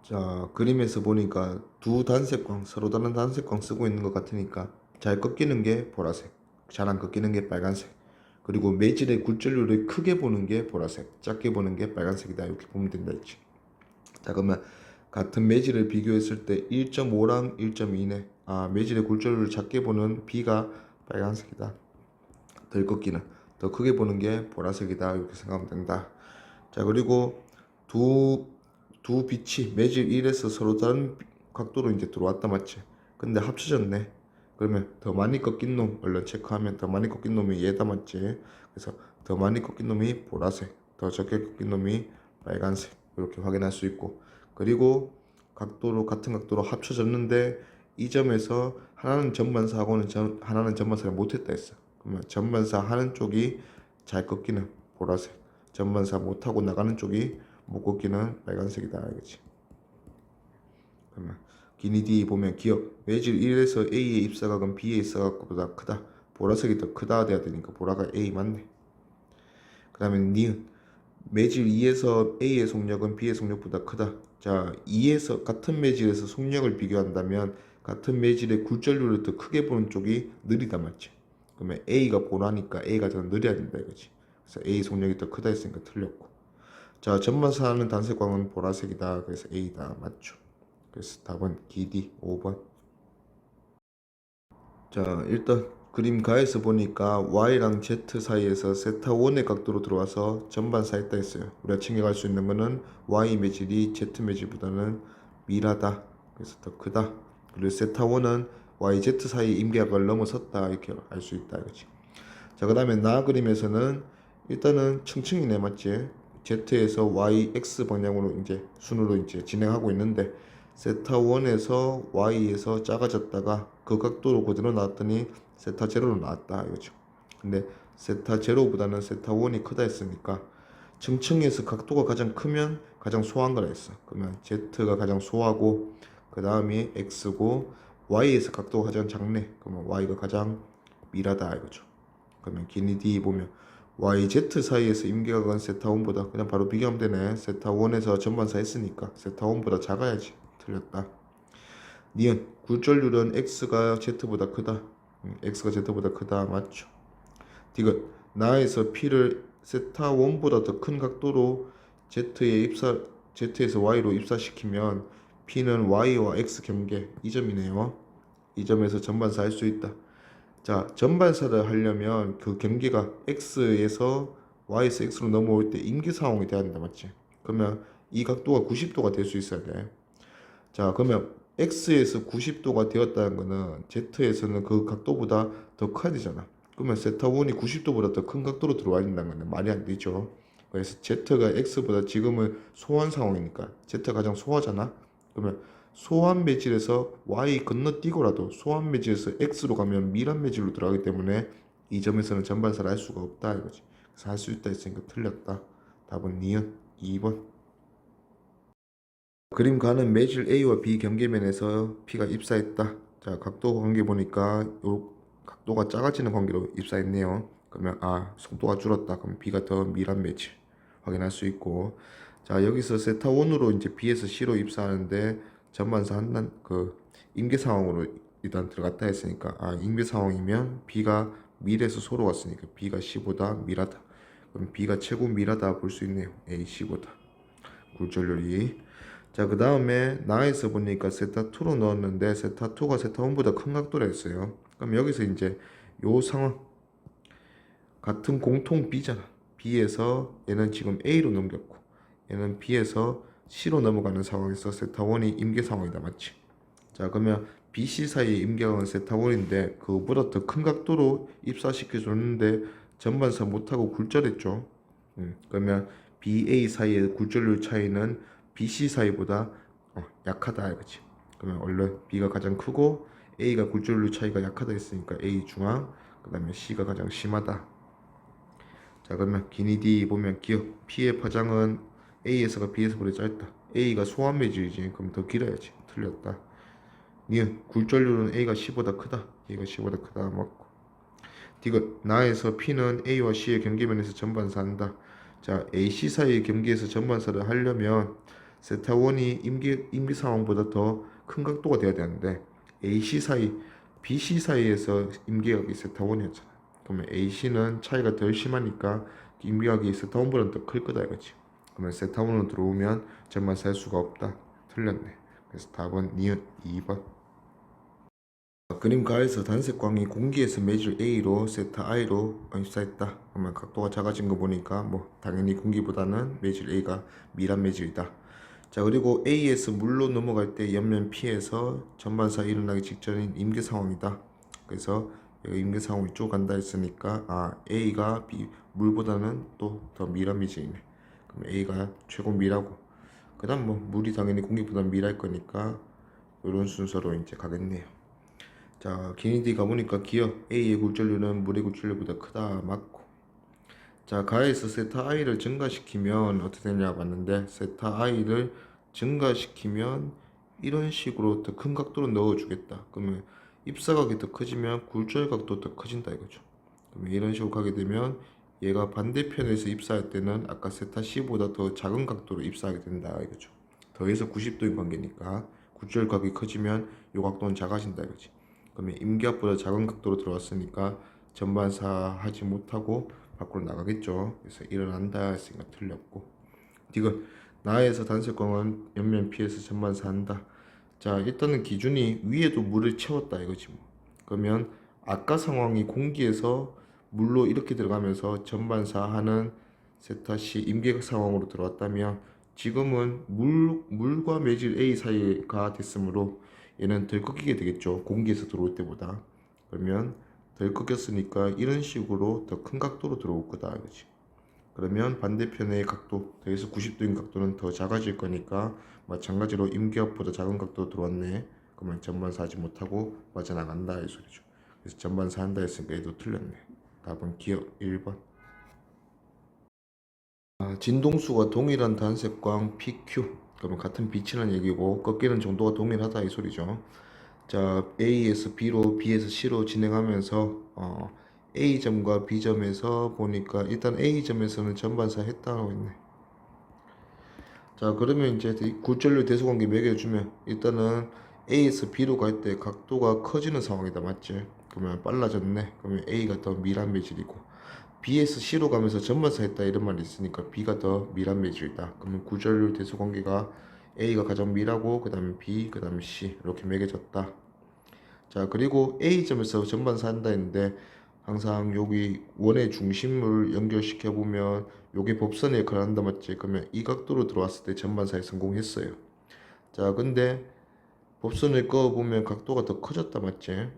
자, 그림에서 보니까 두 단색광, 서로 다른 단색광 쓰고 있는 것 같으니까 잘 꺾이는 게 보라색, 잘 안 꺾이는 게 빨간색, 그리고 매질의 굴절률을 크게 보는 게 보라색, 작게 보는 게 빨간색이다. 이렇게 보면 된다 했지. 자, 그러면 같은 매질을 비교했을 때 1.5랑 1.2네. 매질의 굴절률을 작게 보는 B가 빨간색이다. 덜 꺾이는, 더 크게 보는 게 보라색이다. 이렇게 생각하면 된다. 자, 그리고 두, 두 빛이 매질 1에서 서로 다른 각도로 이제 들어왔다 맞지? 근데 합쳐졌네. 그러면 더 많이 꺾인 놈 얼른 체크하면 더 많이 꺾인 놈이 얘다 맞지? 그래서 더 많이 꺾인 놈이 보라색, 더 적게 꺾인 놈이 빨간색 이렇게 확인할 수 있고, 그리고 각도로 같은 각도로 합쳐졌는데 이 점에서 하나는 전반사하고는 하나는 전반사를 못했다 했어. 그러면 전반사 하는 쪽이 잘 꺾이는 보라색, 전반사 못하고 나가는 쪽이 못 꺾이는 빨간색이다 알겠지? 그러면 기니디 보면 기억 매질 1에서 A의 입사각은 B의 입사각보다 크다. 보라색이 더 크다 돼야 되니까 보라가 A 맞네. 그 다음에 니은 매질 2에서 A의 속력은 B의 속력보다 크다. 자, 2에서 같은 매질에서 속력을 비교한다면 같은 매질의 굴절률을 더 크게 보는 쪽이 느리다 맞지? 그러면 A가 보라니까 A가 더 느려야 된다 이거지. 그래서 A 속력이 더 크다 했으니까 틀렸고. 자, 전반사하는 단색광은 보라색이다. 그래서 A다 맞죠? 그래서 답은 기디 5번. 자, 일단 그림 가에서 보니까 Y랑 Z 사이에서 세타 1의 각도로 들어와서 전반사 했다 했어요. 우리가 챙겨갈 수 있는 거는 Y 매질이 Z 매질보다는 밀하다. 그래서 더 크다. 그리고 세타 1은 YZ 사이 임계각을 넘어섰다. 이렇게 알 수 있다. 이거지. 자, 그 다음에 나 그림에서는 일단은 층층이네 맞지? Z에서 YX 방향으로 이제 순으로 이제 진행하고 있는데 세타 1에서 Y에서 작아졌다가 그 각도로 그대로 나왔더니 세타 제로로 나왔다 이거죠. 근데 세타 제로보다는 세타 1이 크다 했으니까 층층에서 각도가 가장 크면 가장 소한 거라 했어. 그러면 Z가 가장 소하고 그 다음이 X고 Y에서 각도가 가장 작네. 그러면 Y가 가장 미라다 이거죠. 그러면 기니디 보면 YZ 사이에서 임계각은 세타 1보다 그냥 바로 비교하면 되네. 세타 1에서 전반사 했으니까 세타 1보다 작아야지. 틀렸다. 니은 굴절률은 X가 Z보다 크다. X가 Z보다 크다. 맞죠? 디귿 나에서 P를 세타 1보다 더 큰 각도로 Z에서 Y로 입사시키면 P는 Y와 X 경계 이 점이네요. 이 점에서 전반사 할 수 있다. 자, 전반사를 하려면 그 경계가 X에서 Y에서 X로 넘어올 때 임계사항이 돼야 된다 맞지? 그러면 이 각도가 90도가 될 수 있어야 돼. 자, 그러면 X에서 90도가 되었다는 거는 Z에서는 그 각도보다 더 커야 되잖아. 그러면 세타 1이 90도보다 더 큰 각도로 들어와야 된다는 건데 말이 안 되죠. 그래서 Z가 X보다 지금은 소한 상황이니까 Z가 가장 소하잖아. 그러면 소한 매질에서 Y 건너뛰고라도 소한 매질에서 X로 가면 미란 매질로 들어가기 때문에 이 점에서는 전반사를 할 수가 없다 이거지. 그래서 할 수 있다 했으니까 틀렸다. 답은 니은 2번. 그림 가는 매질 A와 B 경계면에서 P가 입사했다. 자, 각도 관계 보니까 요 각도가 작아지는 관계로 입사했네요. 그러면 속도가 줄었다. 그럼 B가 더 밀한 매질 확인할 수 있고, 자, 여기서 세타 1으로 이제 B에서 C로 입사하는데 전반사 한단 그 임계 상황으로 일단 들어갔다 했으니까 임계 상황이면 B가 밀에서 소로 왔으니까 B가 C보다 밀하다. 그럼 B가 최고 밀하다 볼 수 있네요. A, C보다 굴절률이. 자, 그 다음에 나에서 보니까 세타 2로 넣었는데 세타 2가 세타 1보다 큰 각도라 했어요. 그럼 여기서 이제 요 상황 같은 공통 B잖아. B에서 얘는 지금 A로 넘겼고 얘는 B에서 C로 넘어가는 상황에서 세타 1이 임계 상황이다 맞지? 자, 그러면 BC 사이의 임계각은 세타 1인데 그보다 더 큰 각도로 입사시켜 줬는데 전반사 못하고 굴절했죠. 그러면 BA 사이의 굴절률 차이는 BC 사이보다 약하다 이거지. 그러면 얼른 B가 가장 크고 A가 굴절률 차이가 약하다 했으니까 A 중앙, 그 다음에 C가 가장 심하다. 자, 그러면 기니디 보면 기억 P의 파장은 A에서가 B에서보다 짧다. A가 소한 매질이지. 그럼 더 길어야지. 틀렸다. 니은 굴절률은 A가 C보다 크다. A가 C보다 크다 맞고. 디귿 나에서 P는 A와 C의 경계면에서 전반사한다. 자, AC 사이의 경계에서 전반사를 하려면 세타1이 임기 상황보다 더 큰 각도가 돼야 되는데 AC 사이, BC 사이에서 임기각이 세타1이었잖아. 그러면 AC는 차이가 덜 심하니까 임기각이 세타1보다는 더 클 거다 이거지. 그러면 세타1으로 들어오면 전반사 할 수가 없다. 틀렸네. 그래서 답은 니은 2번. 그림 가에서 단색광이 공기에서 매질 A로 세타 I로 입사했다. 그러면 각도가 작아진 거 보니까 뭐 당연히 공기보다는 매질 A가 미란 매질이다. 자, 그리고 A에서 물로 넘어갈 때 옆면 P에서 전반사 일어나기 직전인 임계 상황이다. 그래서 여기 임계 상황이 쭉 간다 했으니까 A가 물보다는 또 더 미란 매질이네. 그럼 A가 최고 미라고. 그다음 뭐 물이 당연히 공기보다 미랄 거니까 이런 순서로 이제 가겠네요. 자, 기니디 가보니까 기억 A의 굴절률은 물의 굴절률보다 크다. 맞고. 자, 가에서 세타 i를 증가시키면 어떻게 되냐 봤는데 세타 i를 증가시키면 이런 식으로 더 큰 각도로 넣어주겠다. 그러면 입사각이 더 커지면 굴절각도 더 커진다 이거죠. 그러면 이런 식으로 가게 되면 얘가 반대편에서 입사할 때는 아까 세타 c보다 더 작은 각도로 입사하게 된다 이거죠. 더해서 90도인 관계니까 굴절각이 커지면 이 각도는 작아진다 이거지. 그러면 임기압보다 작은 각도로 들어왔으니까 전반사 하지 못하고 밖으로 나가겠죠. 그래서 일어난다 했으니까 틀렸고. 디귿 나에서 단색광은 옆면 피해서 전반사 한다. 자, 일단은 기준이 위에도 물을 채웠다 이거지 뭐. 그러면 아까 상황이 공기에서 물로 이렇게 들어가면서 전반사 하는 세타시 임계각 상황으로 들어왔다면 지금은 물과 매질 A 사이가 됐으므로 얘는 덜 꺾이게 되겠죠. 공기에서 들어올 때보다. 그러면 덜 꺾였으니까 이런 식으로 더 큰 각도로 들어올 거다 이거지. 그러면 반대편의 각도, 더해서 90도인 각도는 더 작아질 거니까 마찬가지로 임기압보다 작은 각도로 들어왔네. 그러면 전반사 하지 못하고 빠져나간다 이 소리죠. 그래서 전반사 한다 했으니까 얘도 틀렸네. 답은 기억 1번. 진동수가 동일한 단색광 PQ, 그러면 같은 빛이라는 얘기고 꺾이는 정도가 동일하다 이 소리죠. 자, A에서 B로, B에서 C로 진행하면서 A점과 B점에서 보니까 일단 A점에서는 전반사 했다고 했네. 자, 그러면 이제 굴절률 대소관계 매겨주면 일단은 A에서 B로 갈 때 각도가 커지는 상황이다 맞지? 그러면 빨라졌네. 그러면 A가 더 미란 매질이고 B에서 C로 가면서 전반사 했다 이런 말이 있으니까 B가 더 미란 매질이다. 그러면 굴절률 대소관계가 A가 가장 미라고 그 다음에 B 그 다음에 C 이렇게 매겨졌다. 자, 그리고 A점에서 전반사 한다 했는데 항상 여기 원의 중심을 연결시켜 보면 요게 법선의 역할을 한다 맞지? 그러면 이 각도로 들어왔을 때 전반사에 성공했어요. 자, 근데 법선을 그어보면 각도가 더 커졌다 맞지?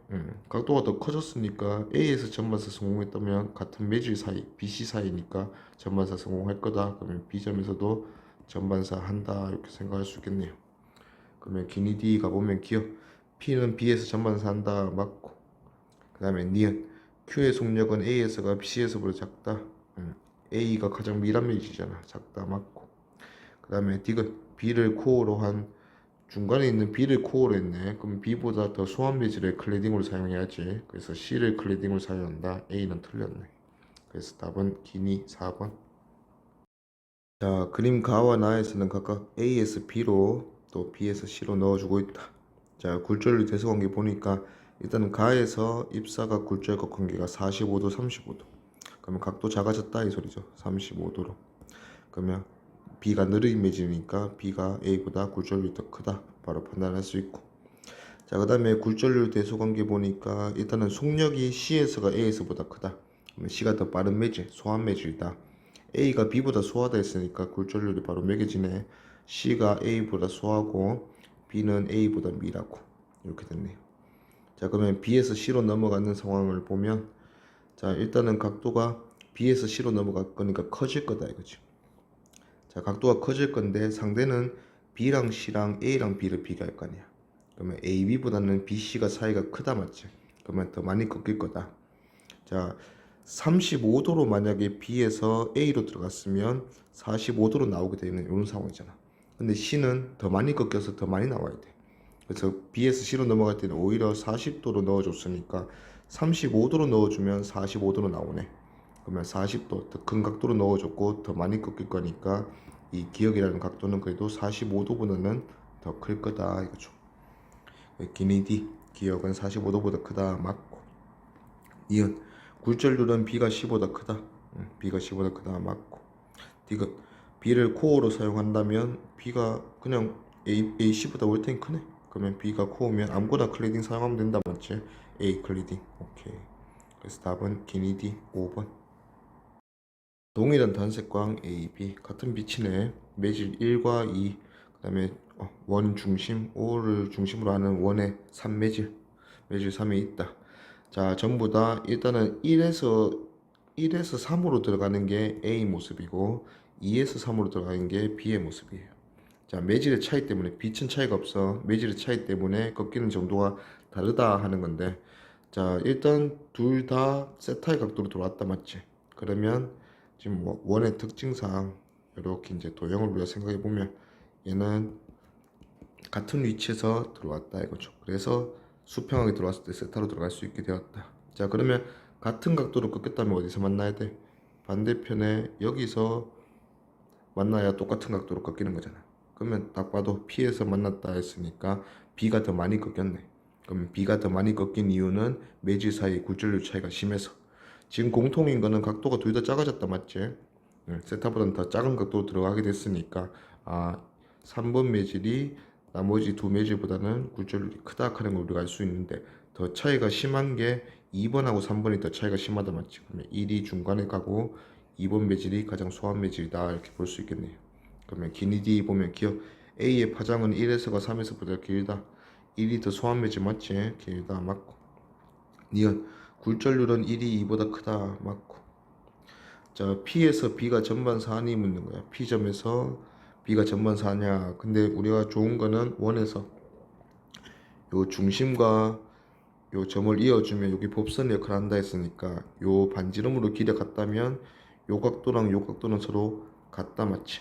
각도가 더 커졌으니까 A에서 전반사 성공했다면 같은 매질 사이, BC 사이니까 전반사 성공할 거다. 그러면 B점에서도 전반사 한다 이렇게 생각할 수 있겠네요. 그러면 기니 D 가보면 기억 P는 B에서 전반사 한다 맞고, 그 다음에 니은 Q의 속력은 A에서가 C에서보다 작다. A가 가장 미란 매질이잖아. 작다 맞고. 그 다음에 디귿 B를 코어로 한 중간에 있는 B를 코어로 했네. 그럼 B보다 더 소한 매질을 클래딩으로 사용해야지. 그래서 C를 클래딩으로 사용한다. A는 틀렸네. 그래서 답은 기니 4번. 자, 그림 가와 나에서는 각각 A에서 B로 또 B에서 C로 넣어주고 있다. 자, 굴절률 대소관계 보니까 일단은 가에서 입사각 굴절각 관계가 45도 35도. 그러면 각도 작아졌다 이 소리죠. 35도로. 그러면 B가 느린 매질이니까 B가 A보다 굴절률이 더 크다 바로 판단할 수 있고. 자, 그 다음에 굴절률 대소관계 보니까 일단은 속력이 C에서가 A에서보다 크다. 그러면 C가 더 빠른 매질, 소한 매질이다. A가 B보다 소하다 했으니까 굴절률이 바로 매겨지네. C가 A보다 소하고 B는 A보다 미라고 이렇게 됐네요. 자, 그러면 B에서 C로 넘어가는 상황을 보면 자, 일단은 각도가 B에서 C로 넘어갈 거니까 커질 거다 이거지. 자, 각도가 커질 건데 상대는 B랑 C랑 A랑 B를 비교할 거 아니야. 그러면 AB보다는 BC가 사이가 크다 맞지? 그러면 더 많이 꺾일 거다. 자, 35도로 만약에 B에서 A로 들어갔으면 45도로 나오게 되는 이런 상황이잖아. 근데 C는 더 많이 꺾여서 더 많이 나와야 돼. 그래서 B에서 C로 넘어갈 때는 오히려 40도로 넣어줬으니까 35도로 넣어주면 45도로 나오네. 그러면 40도 더 큰 각도로 넣어줬고 더 많이 꺾일 거니까 이 기역이라는 각도는 그래도 45도보다는 더 클 거다 이거죠. 기니 기역은 45도보다 크다 맞고. 니은 굴절률은 B가 C보다 크다. B가 C보다 크다 맞고. 디귿 B를 코어로 사용한다면 B가 그냥 C보다 월탱이 크네. 그러면 B가 코어면 아무거나 클레딩 사용하면 된다 맞지? A 클레딩. 오케이. 그래서 답은 기니디 5번. 동일한 단색광 A, B 같은 빛이네. 매질 1과 2 그 다음에 원 중심 5를 중심으로 하는 원의 3매질 매질 3에 있다. 자, 전부 다 일단은 1에서 3으로 들어가는 게 A 모습이고 2에서 3으로 들어가는 게 B의 모습이에요. 자, 매질의 차이 때문에 빛은 차이가 없어. 매질의 차이 때문에 꺾이는 정도가 다르다 하는 건데, 자, 일단 둘 다 세타의 각도로 들어왔다 맞지? 그러면 지금 뭐 원의 특징상 이렇게 이제 도형을 우리가 생각해 보면 얘는 같은 위치에서 들어왔다 이거죠. 그래서 수평하게 들어왔을 때 세타로 들어갈 수 있게 되었다. 자, 그러면 같은 각도로 꺾였다면 어디서 만나야 돼? 반대편에 여기서 만나야 똑같은 각도로 꺾이는 거잖아. 그러면 딱 봐도 P에서 만났다 했으니까 B가 더 많이 꺾였네. 그럼 B가 더 많이 꺾인 이유는 매질 사이 굴절률 차이가 심해서. 지금 공통인 거는 각도가 둘 다 작아졌다 맞지? 세타보다는 더 작은 각도로 들어가게 됐으니까 3번 매질이 나머지 두 매질보다는 굴절률이 크다 하는 걸 우리가 알 수 있는데 더 차이가 심한 게 2번하고 3번이 더 차이가 심하다 맞지? 그러면 1이 중간에 가고 2번 매질이 가장 소한 매질이다 이렇게 볼 수 있겠네요. 그러면 기니디 보면 기억 A의 파장은 1에서가 3에서보다 길다. 1이 더 소한 매질 맞지? 길다 맞고. 니은 굴절률은 1이 2보다 크다 맞고. 자, P에서 B가 전반사하니 묻는 거야. P점에서 B가 전반사냐. 근데 우리가 좋은 거는 원에서 요 중심과 요 점을 이어주면 여기 법선 역할을 한다 했으니까 요 반지름으로 길에 같다면 요 각도랑 요 각도는 서로 같다 맞지?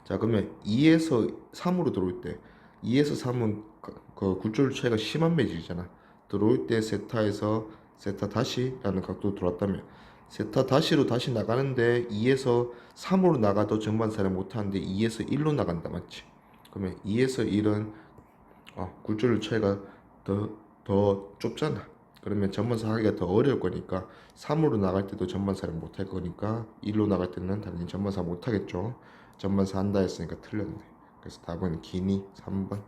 자, 그러면 2에서 3으로 들어올 때 2에서 3은 그 굴절 차이가 심한 매질이잖아. 들어올 때 세타에서 세타 다시라는 각도로 들어왔다면 세타 다시로 다시 나가는데 2에서 3으로 나가도 정반사를 못하는데 2에서 1로 나간다 맞지? 그러면 2에서 1은 굴절 차이가 더 좁잖아. 그러면 전반사 하기가 더 어려울 거니까 3으로 나갈 때도 전반사를 못할 거니까 1로 나갈 때는 당연히 전반사 못하겠죠. 전반사 한다 했으니까 틀렸네. 그래서 답은 기니 3번.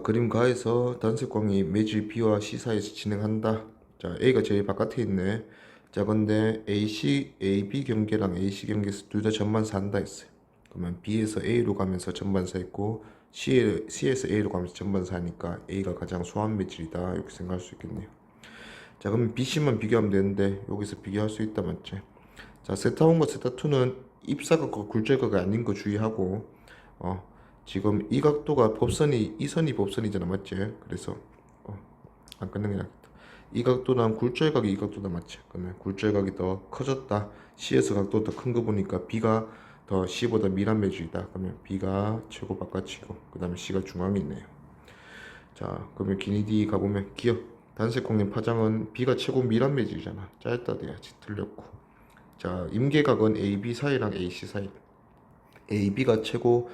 그림 가에서 단색광이 매질 B와 C 사이에서 진행한다. 자, A가 제일 바깥에 있네. 자, 근데 AB 경계랑 AC 경계에서 둘 다 전반사 한다 했어요. 그러면 B에서 A로 가면서 전반사 했고 C에서 A로 가면서 전반사 하니까 A가 가장 소한 매질이다 이렇게 생각할 수 있겠네요. 자, 그러면 BC만 비교하면 되는데 여기서 비교할 수 있다 맞지? 자, 세타1과 세타2는 입사각과 굴절각이 아닌 거 주의하고 지금 이 각도가 법선이 이 선이 법선이잖아 맞지? 그래서 안 끊는 게 낫겠다. 이 각도랑 굴절각이 이 각도다 맞지? 그러면 굴절각이 더 커졌다. C에서 각도 더 큰 거 보니까 B가 더 C보다 미란 매질이다. 그러면 B가 최고 바깥이고 그 다음에 C가 중앙에 있네요. 자, 그러면 기니디 가보면 기억 단색광의 파장은 B가 최고 미란 매질이잖아. 짧다 돼야지. 틀렸고. 자, 임계각은 AB 사이랑 AC 사이. AB가 최고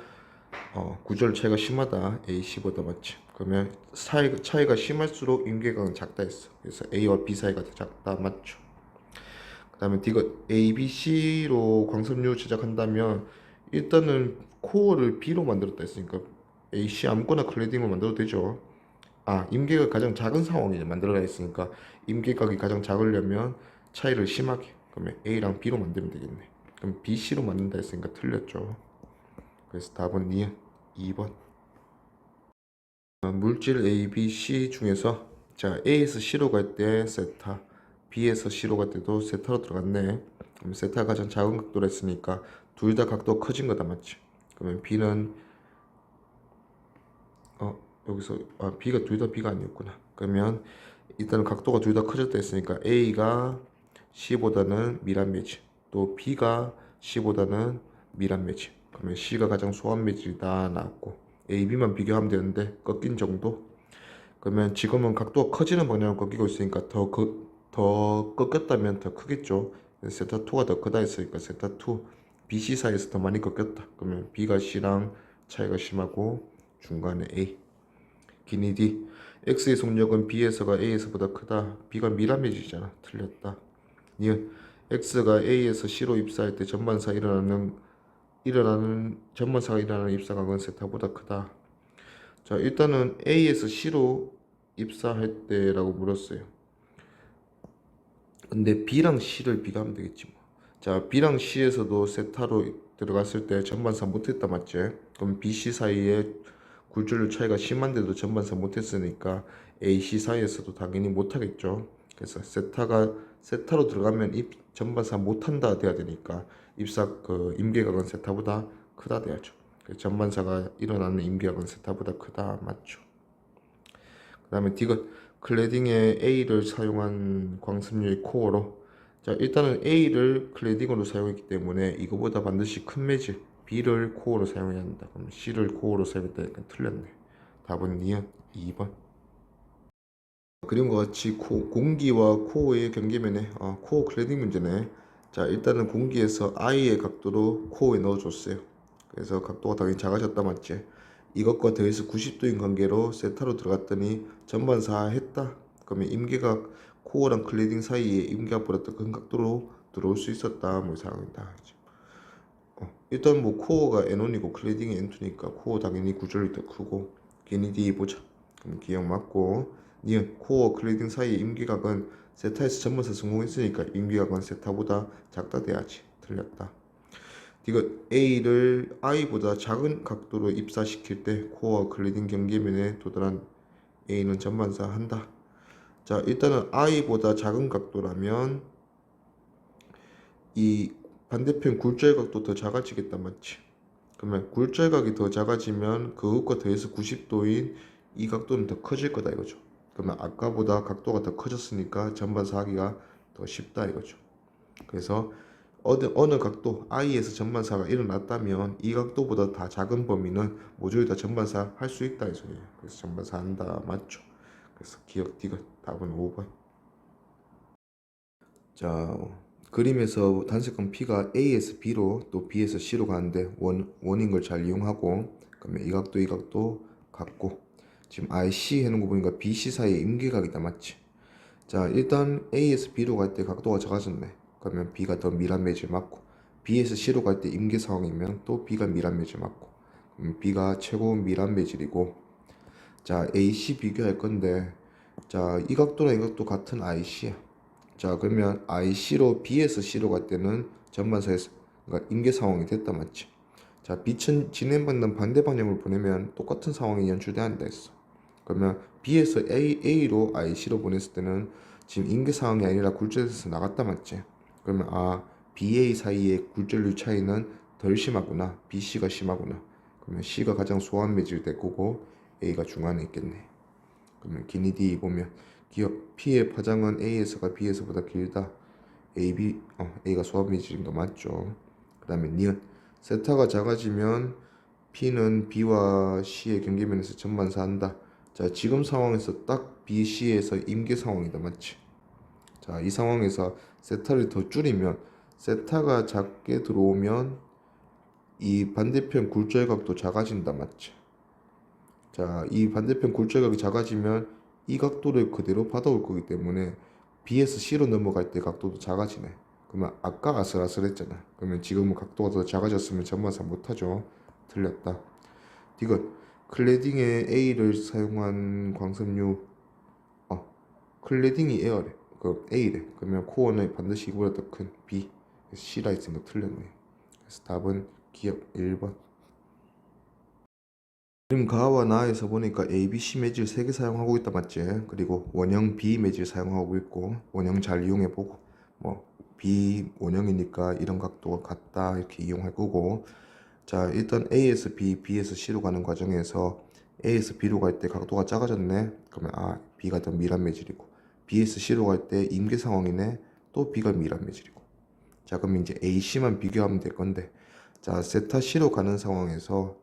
구절 차이가 심하다. AC보다 맞지? 그러면 차이가 심할수록 임계각은 작다 했어. 그래서 A와 B 사이가 더 작다 맞죠? 그 다음에 D가 ABC로 광섬유 제작한다면 일단은 코어를 B로 만들었다 했으니까 AC 아무거나 클레딩으로 만들어도 되죠. 임계가 가장 작은 상황이 만들어라 했으니까 임계각이 가장 작으려면 차이를 심하게 그러면 A랑 B로 만들면 되겠네. 그럼 BC로 만든다 했으니까 틀렸죠. 그래서 답은 2번. 물질 A, B, C 중에서 자 A에서 C로 갈 때 세타, B에서 C로 갈 때도 세타로 들어갔네. 그럼 세타가 가장 작은 각도로 했으니까 둘 다 각도가 커진 거다 맞지? 그러면 B는 여기서 B가 둘 다 B가 아니었구나. 그러면 일단은 각도가 둘 다 커졌다 했으니까 A가 C보다는 미란 매질, 또 B가 C보다는 미란 매질. 그러면 C가 가장 소한 매질이다 나왔고 A, B만 비교하면 되는데 꺾인 정도. 그러면 지금은 각도가 커지는 방향으로 꺾이고 있으니까 더 꺾였다면 더 크겠죠. 세타 2가 더 크다 했으니까 세타 2 B, C 사이에서 더 많이 꺾였다. 그러면 B가 C랑 차이가 심하고 중간에 A. 기니 D. X의 속력은 B에서가 A에서보다 크다. B가 미라매지잖아. 틀렸다. 니은 X가 A에서 C로 입사할 때 전반사가 일어나는 입사각은 세타보다 크다. 자, 일단은 A에서 C로 입사할 때라고 물었어요. 근데 B랑 C를 비교하면 되겠지 뭐. 자, B랑 C에서도 세타로 들어갔을 때 전반사 못했다 맞지? 그럼 B, C 사이에 굴절률 차이가 심한데도 전반사 못했으니까 A, C 사이에서도 당연히 못하겠죠. 그래서 세타로 들어가면 전반사 못한다 돼야 되니까 임계각은 세타보다 크다 돼야죠. 전반사가 일어나는 임계각은 세타보다 크다 맞죠. 그 다음에 디귿 클래딩에 A를 사용한 광습률 코어로. 자, 일단은 A를 클래딩으로 사용했기 때문에 이거보다 반드시 큰 매질 B를 코어로 사용해야 한다. 그럼 C를 코어로 사용했다니까 틀렸네. 답은 니은 2번. 그림과 같이 공기와 코어의 경계면에 코어 클래딩 문제네. 자, 일단은 공기에서 I의 각도로 코어에 넣어줬어요. 그래서 각도가 당연히 작아졌다 맞지? 이것과 더해서 90도인 관계로 세타로 들어갔더니 전반사 했다. 그러면 임계각 코어랑 클래딩 사이에 임계각보다 더 큰 각도로 들어올 수 있었다. 뭐 상황이다. 일단 뭐 코어가 N1이고 클래딩이 N2니까 코어 당연히 구조율이 더 크고 기니 보자. 그럼 기억 맞고 니은 코어 클래딩 사이의 임계각은 세타에서 전반사 성공했으니까 임계각은 세타보다 작다 돼야지. 틀렸다. 이거 A를 I보다 작은 각도로 입사시킬 때 코어와 클래딩 경계면에 도달한 A는 전반사 한다. 자, 일단은 I보다 작은 각도라면 이 반대편 굴절각도 더 작아지겠다 맞지? 그러면 굴절각이 더 작아지면 그것과 더해서 90도인 이 각도는 더 커질 거다 이거죠. 그러면 아까보다 각도가 더 커졌으니까 전반사 하기가 더 쉽다 이거죠. 그래서 어느 각도 I에서 전반사가 일어났다면 이 각도보다 다 작은 범위는 모조리 다 전반사 할 수 있다 이 소리예요. 그래서 전반사 한다 맞죠? 그래서 기억 디귿 답은 5번. 자, 그림에서 단색광 P가 A에서 B로 또 B에서 C로 가는데 원인 걸 잘 이용하고 그러면 이 각도 같고 지금 IC 해놓은 거 보니까 BC 사이에 임계각이다 맞지? 자, 일단 A에서 B로 갈 때 각도가 작아졌네. 그러면 B가 더 밀한 매질 맞고 B에서 C로 갈 때 임계 상황이면 또 B가 밀한 매질 맞고 B가 최고 밀한 매질이고. 자, AC 비교할 건데 자, 이 각도랑 이 각도 같은 IC야. 자, 그러면 IC로 B에서 C로 갈 때는 전반사에서 그러니까 임계 상황이 됐다 맞지? 자, 빛은 진행 방향 반대 방향으로 보내면 똑같은 상황이 연출돼야 했어. 그러면 B에서 A로 IC로 보냈을 때는 지금 임계 상황이 아니라 굴절에서 나갔다 맞지? 그러면 BA 사이의 굴절률 차이는 덜 심하구나. BC가 심하구나. 그러면 C가 가장 소한 매질 될 거고 A가 중간에 있겠네. 그러면 기니 D 보면 기억 P의 파장은 A에서가 B에서보다 길다. A가 소한 매질인 거 맞죠? 그 다음에 니은 세타가 작아지면 P는 B와 C의 경계면에서 전반사한다. 자, 지금 상황에서 딱 B, C에서 임계 상황이다 맞지? 자, 이 상황에서 세타를 더 줄이면 세타가 작게 들어오면 이 반대편 굴절각도 작아진다 맞지? 자, 이 반대편 굴절각이 작아지면 이 각도를 그대로 받아올 거기 때문에 B에서 C로 넘어갈 때 각도도 작아지네. 그러면 아까 아슬아슬했잖아. 그러면 지금은 각도가 더 작아졌으면 전반사 못하죠. 틀렸다. 디귿 클래딩에 A를 사용한 광섬유 클래딩이 에어래. 그 A래. 그러면 코어는 반드시 이거보다 더 큰 B. C라 했으니까 틀렸네. 그래서 답은 기억 1번. 지금 가와 나에서 보니까 A, B, C 매질 3개 사용하고 있다 맞지? 그리고 원형 B 매질 사용하고 있고 원형 잘 이용해보고 뭐 B 원형이니까 이런 각도가 같다 이렇게 이용할 거고. 자, 일단 A에서 B, B에서 C로 가는 과정에서 A에서 B로 갈 때 각도가 작아졌네. 그러면 B가 더 밀한 매질이고 B에서 C로 갈 때 임계 상황이네. 또 B가 밀한 매질이고. 자, 그럼 이제 AC만 비교하면 될 건데 자, 세타 C로 가는 상황에서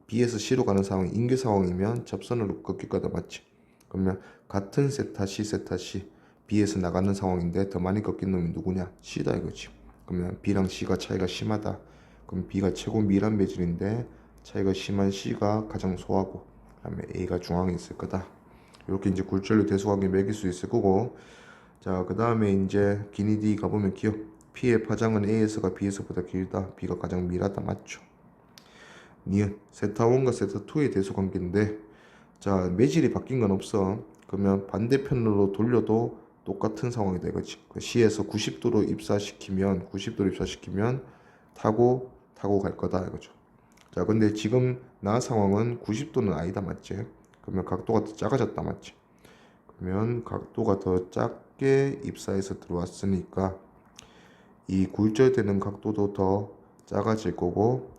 B에서 C로 가는 상황이 임계 상황이면 접선으로 꺾일 거다 맞지? 그러면 같은 세타 C B에서 나가는 상황인데 더 많이 꺾인 놈이 누구냐? C다 이거지. 그러면 B랑 C가 차이가 심하다. 그럼 B가 최고 미란 매질인데 차이가 심한 C가 가장 소하고 그다음에 A가 중앙에 있을 거다. 이렇게 이제 굴절류 대소관계 매길 수 있을 거고. 자, 그 다음에 이제 기니 D 가보면 기억 P의 파장은 A에서가 B에서보다 길다. B가 가장 미라다. 맞죠? 니은 세타1과 세타2의 대소관계인데, 자, 매질이 바뀐 건 없어. 그러면 반대편으로 돌려도 똑같은 상황이다 이거지. C에서 90도로 입사시키면 타고 갈 거다 이거죠. 자, 근데 지금 나 상황은 90도는 아니다. 맞지? 그러면 각도가 더 작아졌다. 맞지? 그러면 각도가 더 작게 입사해서 들어왔으니까 이 굴절되는 각도도 더 작아질 거고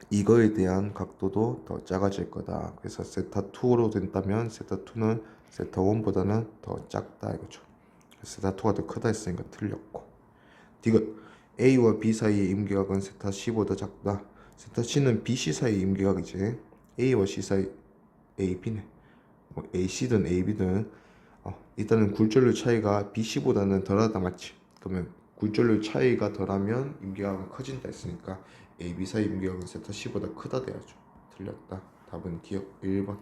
이거에 대한 각도도 더 작아질 거다. 그래서 세타2로 된다면 세타2는 세타1보다는 더 작다 이거죠. 세타2가 더 크다 했으니까 틀렸고. 디귿 A와 B 사이의 임계각은 세타-C보다 작다. 세타-C는 BC 사이의 임계각이지. A와 C 사이 AB네. 뭐 AC든 AB든 일단은 굴절률 차이가 BC보다는 덜하다. 맞지? 그러면 굴절률 차이가 덜하면 임계각은 커진다 했으니까 AB 사이 임계각은 세타 C보다 크다 돼야죠. 틀렸다. 답은 기억 1번.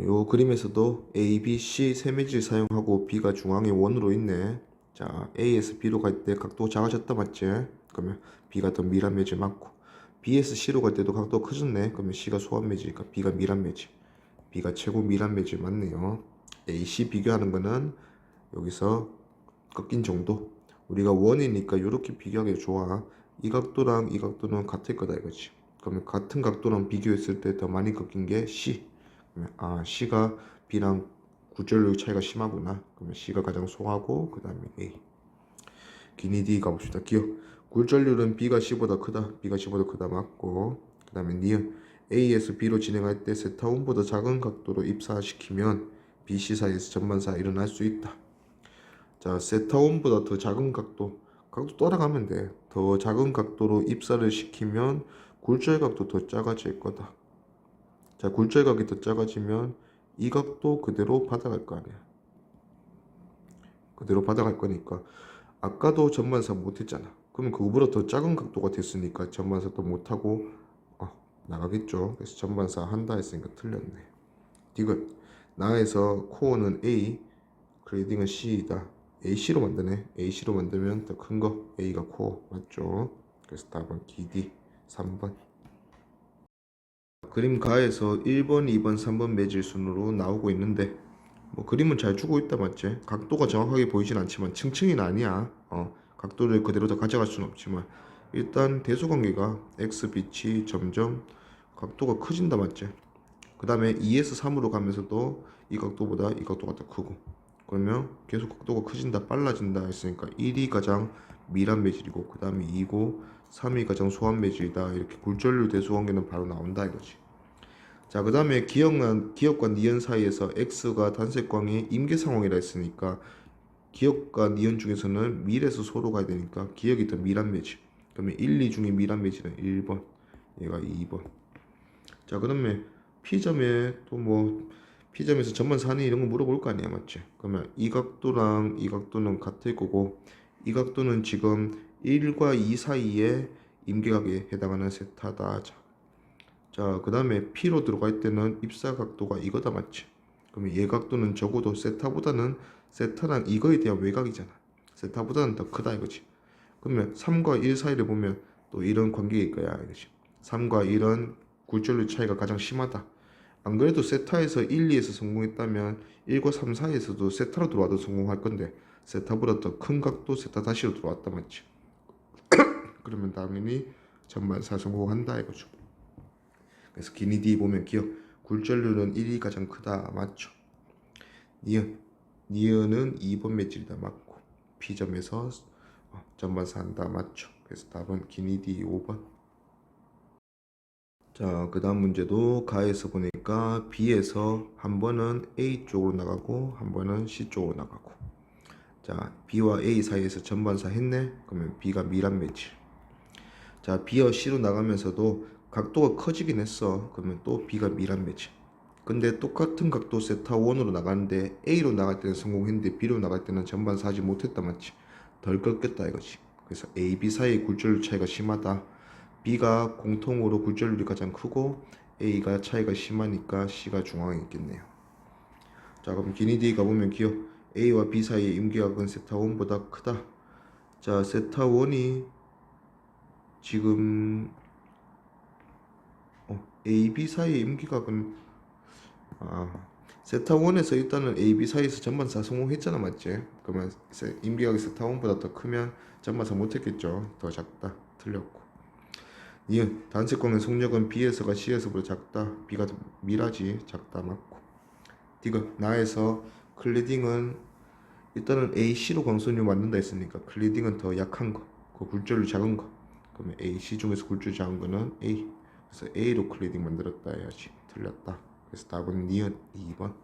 요 그림에서도 A, B, C 세 매질 사용하고 B가 중앙에 원으로 있네. 자, A에서 B로 갈 때 각도 작아졌다. 맞지? 그러면 B가 더 미란 매질 맞고, B에서 C로 갈 때도 각도가 커졌네. 그러면 C가 소한 매질이니까 B가 미란 매질. B가 최고 미란 매질 맞네요. A, C 비교하는 거는 여기서 꺾인 정도. 우리가 원이니까 이렇게 비교하기 좋아. 이 각도랑 이 각도는 같을 거다 이거지. 그러면 같은 각도랑 비교했을 때 더 많이 꺾인 게 C. 그러면 C가 B랑 굴절력 차이가 심하구나. 그러면 C가 가장 소하고 그 다음에 A. 기니 D 가봅시다. 기억 굴절률은 B가 C보다 크다. B가 C보다 크다 맞고. 그 다음에 니은 A에서 B로 진행할 때 세타1보다 작은 각도로 입사시키면 BC 사이에서 전반사 일어날 수 있다. 자, 세타1보다 더 작은 각도 따라가면 돼. 더 작은 각도로 입사를 시키면 굴절각도 더 작아질 거다. 자, 굴절각이 더 작아지면 이 각도 그대로 받아갈 거 아니야. 그대로 받아갈 거니까 아까도 전반사 못했잖아. 그러면 그거보다 더 작은 각도가 됐으니까 전반사도 못하고 나가겠죠. 그래서 전반사 한다 했으니까 틀렸네. 디귿 나에서 코어는 A, 그레이딩은 C이다. AC로 만드네. AC로 만들면 더 큰 거 A가 코어 맞죠? 그래서 답은 DD 3번. 그림 가에서 1번, 2번, 3번 매질 순으로 나오고 있는데 뭐 그림은 잘 주고 있다. 맞지? 각도가 정확하게 보이진 않지만 층층이는 아니야. 각도를 그대로 다 가져갈 수는 없지만 일단 대소관계가 x 빛이 점점 각도가 커진다. 맞지? 그 다음에 2에서 3으로 가면서도 이 각도보다 이 각도가 더 크고, 그러면 계속 각도가 커진다 빨라진다 했으니까 1이 가장 미란 매질이고 그 다음에 2고 3이 가장 소한 매질이다. 이렇게 굴절률 대소관계는 바로 나온다 이거지. 자, 그 다음에 기억과 니은 사이에서 x가 단색광의 임계 상황이라 했으니까 기억과 니은 중에서는 밀에서 소로 가야 되니까 기억이 더 미란 매질. 그러면 1, 2 중에 미란 매질은 1번, 얘가 2번. 자, 그러면 P점에 또 뭐 P점에서 전반사니 이런 거 물어볼 거 아니야. 맞지? 그러면 이 각도랑 이 각도는 같을 거고 이 각도는 지금 1과 2 사이에 임계각에 해당하는 세타다 하자. 자, 그 다음에 P로 들어갈 때는 입사 각도가 이거다. 맞지? 그러면 얘 각도는 적어도 세타랑 이거에 대한 외곽이잖아. 세타보다는 더 크다 이거지. 그러면 3과 1 사이를 보면 또 이런 관계일 거야 이거지. 3과 1은 굴절률 차이가 가장 심하다. 안 그래도 세타에서 1, 2에서 성공했다면 1과 3 사이에서도 세타로 들어와도 성공할 건데 세타보다 더 큰 각도 세타 다시로 들어왔다. 맞지? 그러면 당연히 전반사 성공한다 이거죠. 그래서 기니 D 보면 기억 굴절률은 1이 가장 크다. 맞죠? 니은은 2번 매질이다. 맞고 P점에서 전반사 한다. 맞죠? 그래서 답은 기니 D 5번. 자, 그 다음 문제도 가에서 보니까 B에서 한 번은 A 쪽으로 나가고 한 번은 C 쪽으로 나가고. 자, B와 A 사이에서 전반사 했네. 그러면 B가 미란 매질. 자, B와 C로 나가면서도 각도가 커지긴 했어. 그러면 또 B가 미란 매질. 근데 똑같은 각도 세타 1으로 나가는데 A로 나갈 때는 성공했는데 B로 나갈 때는 전반사 하지 못했다. 맞지? 덜 꺾였다 이거지. 그래서 A, B 사이의 굴절률 차이가 심하다. B가 공통으로 굴절률이 가장 크고 A가 차이가 심하니까 C가 중앙에 있겠네요. 자, 그럼 기니디 가보면 기억 A와 B 사이의 임기각은 세타1보다 크다. 자, 세타1이 지금 A, B 사이의 임기각은 세타1에서 일단은 A, B 사이에서 전반사 성공했잖아, 맞지? 그러면 임기각이 세타1보다 더 크면 전반사 못했겠죠. 더 작다. 틀렸고. 니은 단색광의 속력은 B에서가 C에서보다 작다. B가 더 미라지. 작다. 맞고. 디귿 나에서 클리딩은 일단은 AC로 광선율 만든다 했으니까 클리딩은 더 약한 거. 그 굴절률 작은 거. 그러면 AC 중에서 굴절 작은 거는 A. 그래서 A로 클리딩 만들었다 해야지. 틀렸다. 그래서 답은 니은 2번.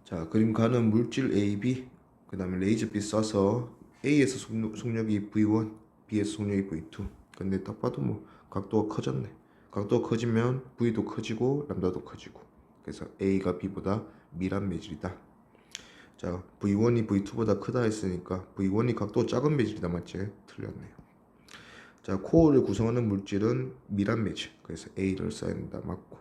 자, 그림 가는 물질 AB, 그 다음에 레이저빛 쏴서 A에서 속력이 V1, B에서 속력이 V2. 근데 딱 봐도 뭐 각도가 커졌네. 각도가 커지면 V도 커지고 람다도 커지고. 그래서 A가 B보다 미란 매질이다. 자, V1이 V2보다 크다 했으니까 V1이 각도가 작은 매질이다, 맞지? 틀렸네요. 자, 코어를 구성하는 물질은 미란 매질. 그래서 A를 써야 된다. 맞고.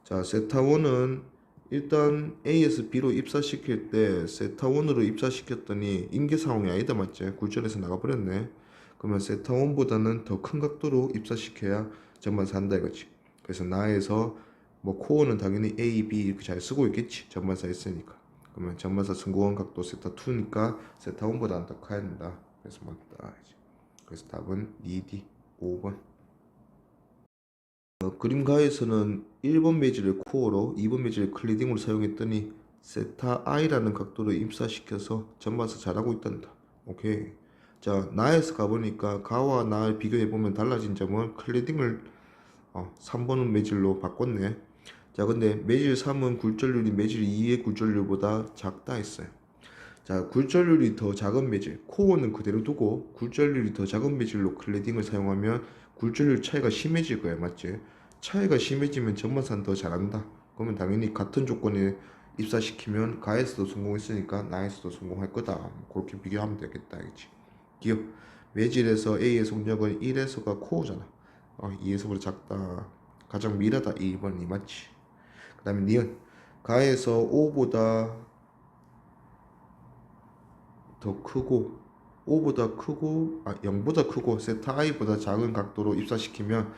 자, 세타1은 일단 A에서 B로 입사시킬 때 세타1으로 입사시켰더니 임계 상황이 아니다, 맞지? 굴절에서 나가버렸네. 그러면 세타1보다는 더 큰 각도로 입사시켜야 전반사 한다 이거지. 그래서 나에서 뭐 코어는 당연히 A, B 이렇게 잘 쓰고 있겠지. 전반사 했으니까. 그러면 전반사 성공한 각도 세타2니까 세타1보다는 더 커야 된다. 그래서 맞다. 그래서 답은 2D 5번. 그림가에서는 1번 매질을 코어로 2번 매질을 클리딩으로 사용했더니 세타 i라는 각도로 입사시켜서 전반사 잘하고 있단다. 오케이. 자, 나에서 가보니까 가와 나를 비교해보면 달라진 점은 클리딩을 3번 매질로 바꿨네. 자, 근데 매질 3은 굴절률이 매질 2의 굴절률보다 작다 했어요. 자, 굴절률이 더 작은 매질, 코어는 그대로 두고 굴절률이 더 작은 매질로 클리딩을 사용하면 굴절률 차이가 심해질 거야, 맞지? 차이가 심해지면 전반사는 더 잘한다. 그러면 당연히 같은 조건에 입사시키면 가에서도 성공했으니까 나에서도 성공할 거다. 그렇게 비교하면 되겠다, 알겠지? 기억, 매질에서 A의 속력은 1에서가 코어잖아. 2에서보다 작다. 가장 미라다. 2번이 맞지? 그 다음에 니은, 가에서 5보다 더 크고 5보다 크고 0보다 크고 세타 i보다 작은 각도로 입사시키면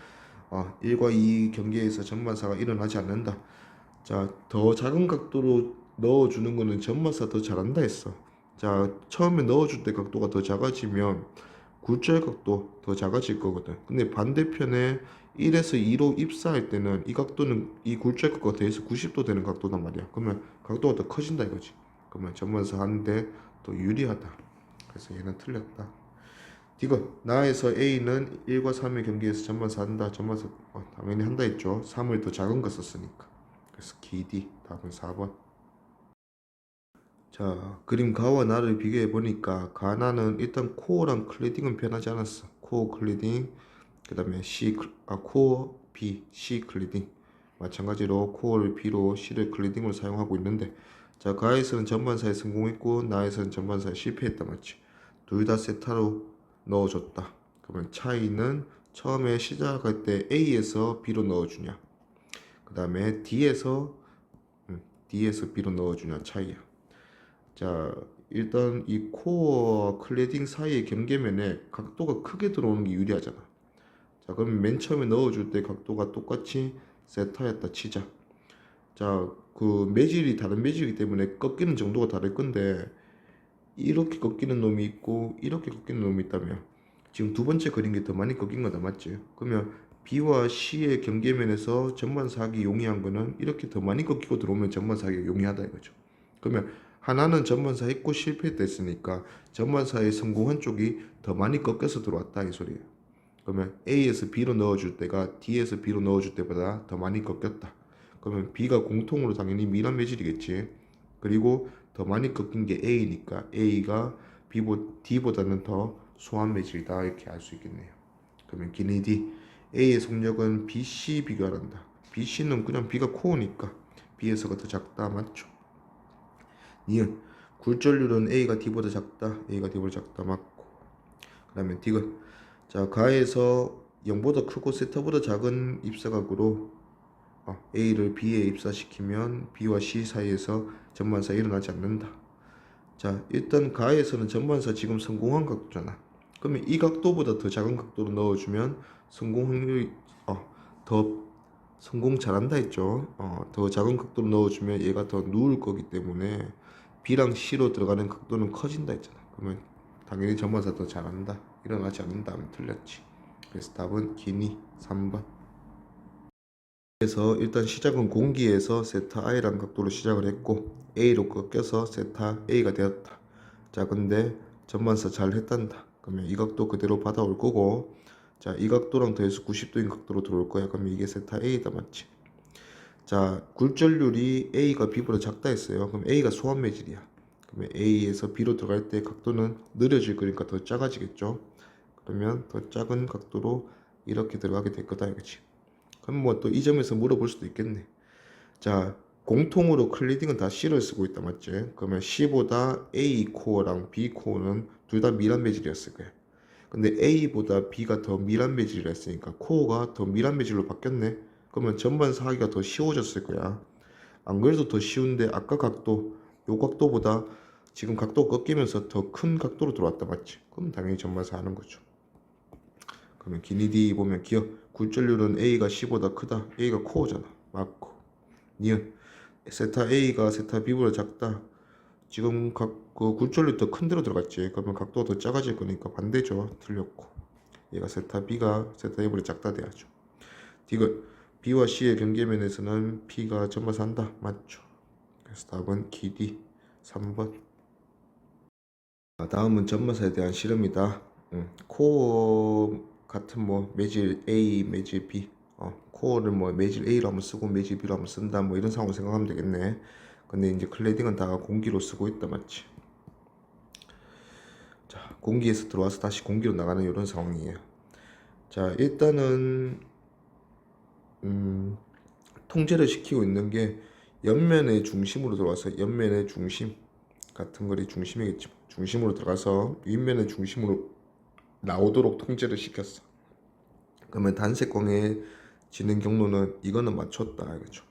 1과 2 경계에서 전반사가 일어나지 않는다. 자, 더 작은 각도로 넣어주는 거는 전반사 더 잘한다 했어. 자, 처음에 넣어줄 때 각도가 더 작아지면 굴절 각도 더 작아질 거거든. 근데 반대편에 1에서 2로 입사할 때는 이 각도는 이 굴절 각도가 더해서 90도 되는 각도단 말이야. 그러면 각도가 더 커진다 이거지. 그러면 전반사 하는데 더 유리하다. 그래서 얘는 틀렸다. 디귿 나에서 A는 1과 3의 경계에서 전반사 한다. 전반사 당연히 한다 했죠. 3을 더 작은 거 썼으니까. 그래서 기디 답은 4번. 자, 그림 가와 나를 비교해 보니까 가나는 일단 코어랑 클리딩은 변하지 않았어. 코어 클리딩, 그 다음에 코어 B, C 클리딩. 마찬가지로 코어를 B로 C를 클리딩으로 사용하고 있는데, 자, 가에서는 전반사에 성공했고 나에서는 전반사에 실패했다, 맞지? 둘 다 세타로 넣어줬다. 그러면 차이는 처음에 시작할 때 A에서 B로 넣어주냐, 그 다음에 D에서 B로 넣어주냐 차이야. 자, 일단 이 코어 클레딩 사이의 경계면에 각도가 크게 들어오는 게 유리하잖아. 자, 그럼 맨 처음에 넣어줄 때 각도가 똑같이 세타였다 치자. 자, 그 매질이 다른 매질이기 때문에 꺾이는 정도가 다를 건데 이렇게 꺾이는 놈이 있고 이렇게 꺾이는 놈이 있다면 지금 두 번째 그린 게 더 많이 꺾인 거다, 맞지? 그러면 B와 C의 경계면에서 전반사하기 용이한 거는 이렇게 더 많이 꺾이고 들어오면 전반사하기 용이하다 이거죠. 그러면 하나는 전반사 했고 실패했으니까 전반사에 성공한 쪽이 더 많이 꺾여서 들어왔다 이 소리예요. 그러면 A에서 B로 넣어줄 때가 D에서 B로 넣어줄 때보다 더 많이 꺾였다. 그러면 B가 공통으로 당연히 미란 매질이겠지. 그리고 더 많이 꺾인 게 A니까 A가 D보다는 더 소한 매질이다 이렇게 알 수 있겠네요. 그러면 기니 D A의 속력은 BC 비교한다. BC는 그냥 B가 코어니까 B에서가 더 작다, 맞죠? 니은 굴절률은 A가 D보다 작다. A가 D보다 작다, 맞고. 그 다음에 디귿. 자, 가에서 0보다 크고 세타보다 작은 입사각으로 A를 B에 입사시키면 B와 C 사이에서 전반사 일어나지 않는다. 자, 일단 가에서는 전반사 지금 성공한 각도잖아. 그러면 이 각도보다 더 작은 각도로 넣어주면 성공 확률이 더 성공 잘한다 했죠. 더 작은 각도로 넣어주면 얘가 더 누울 거기 때문에 B랑 C로 들어가는 각도는 커진다 했잖아. 그러면 당연히 전반사 더 잘한다. 일어나지 않는다 하면 틀렸지. 그래서 답은 기니 3번. 그래서 일단 시작은 공기에서 세타 i라는 각도로 시작을 했고 A로 꺾여서 세타 A가 되었다. 자, 근데 전반사 잘 했단다. 그러면 이 각도 그대로 받아올 거고, 자, 이 각도랑 더해서 90도인 각도로 들어올 거야. 그러면 이게 세타 A다, 맞지? 자, 굴절률이 A가 B보다 작다 했어요. 그럼 A가 소환매질이야. 그러면 A에서 B로 들어갈 때 각도는 느려질 거니까 더 작아지겠죠. 그러면 더 작은 각도로 이렇게 들어가게 될 거다, 이거지. 그럼 뭐 또 이 점에서 물어볼 수도 있겠네. 자, 공통으로 클리딩은 다 C를 쓰고 있다, 맞지? 그러면 C보다 A 코어랑 B 코어는 둘 다 밀환 매질이었을 거야. 근데 A보다 B가 더 밀환 매질이라 했으니까 코어가 더 밀환 매질로 바뀌었네. 그러면 전반사 하기가 더 쉬워졌을 거야. 안 그래도 더 쉬운데 아까 각도, 요 각도보다 지금 각도 꺾이면서 더 큰 각도로 들어왔다, 맞지? 그럼 당연히 전반사 하는 거죠. 그러면 기니디 보면 기억 굴절률은 A가 C보다 크다. A가 코어잖아. 맞고. 니은 세타 A가 세타 B보다 작다. 지금 그 굴절률 더 큰 데로 들어갔지. 그러면 각도가 더 작아질 거니까 반대죠. 틀렸고. 얘가 세타 B가 세타 A보다 작다 돼야죠. 디귿 B와 C의 경계면에서는 P가 전반사 한다. 맞죠. 그래서 답은 기디 3번. 다음은 전반사에 대한 실험이다. 코어 같은 뭐 매질 A, 매질 B, 코어를 뭐 매질 A로 한번 쓰고 매질 B로 한번 쓴다, 뭐 이런 상황을 생각하면 되겠네. 근데 이제 클레딩은 다 공기로 쓰고 있다, 맞지? 자, 공기에서 들어와서 다시 공기로 나가는 이런 상황이에요. 자, 일단은 통제를 시키고 있는 게 옆면의 중심으로 들어와서 옆면의 중심 같은 거리 중심이겠지. 중심으로 들어가서 윗면의 중심으로 나오도록 통제를 시켰어. 그러면 단색광의 지능 경로는 이거는 맞췄다, 알겠죠?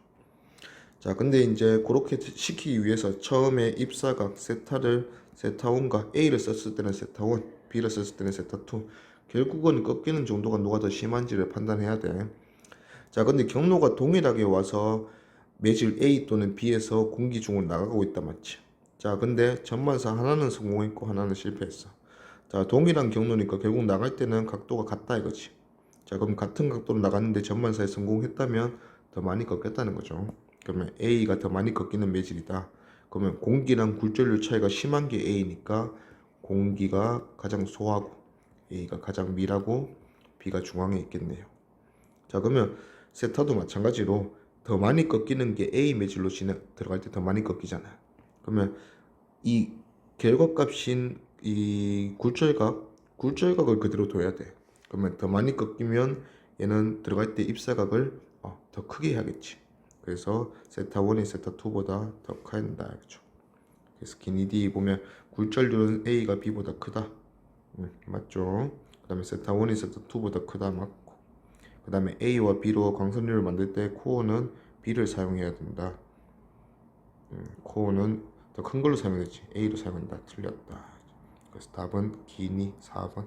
자, 근데 이제 그렇게 시키기 위해서 처음에 입사각 세타를 세타1과 A를 썼을 때는 세타1, B를 썼을 때는 세타2. 결국은 꺾이는 정도가 누가 더 심한지를 판단해야 돼. 자, 근데 경로가 동일하게 와서 매질 A 또는 B에서 공기 중으로 나가고 있다, 맞지? 자, 근데 전반사 하나는 성공했고 하나는 실패했어. 자, 동일한 경로니까 결국 나갈 때는 각도가 같다, 이거지. 자, 그럼 같은 각도로 나갔는데 전반사에 성공했다면 더 많이 꺾였다는 거죠. 그러면 A가 더 많이 꺾이는 매질이다. 그러면 공기랑 굴절률 차이가 심한 게 A니까 공기가 가장 소하고 A가 가장 밀하고 B가 중앙에 있겠네요. 자, 그러면 세타도 마찬가지로 더 많이 꺾이는 게 A 매질로 들어갈 때 더 많이 꺾이잖아. 그러면 이 결과값인 이 굴절각을 그대로 둬야 돼. 그러면 더 많이 꺾이면 얘는 들어갈 때 입사각을 더 크게 해야겠지. 그래서 세타 1이 세타 2보다 더 커야 된다, 그렇죠? 그래서 기니디 보면 굴절률은 A가 B보다 크다. 맞죠? 그 다음에 세타 1이 세타 2보다 크다, 맞고. 그 다음에 A와 B로 광선율을 만들 때 코어는 B를 사용해야 된다. 코어는 더 큰 걸로 사용했지. A로 사용한다. 틀렸다. 그래서 답은 기니 4번.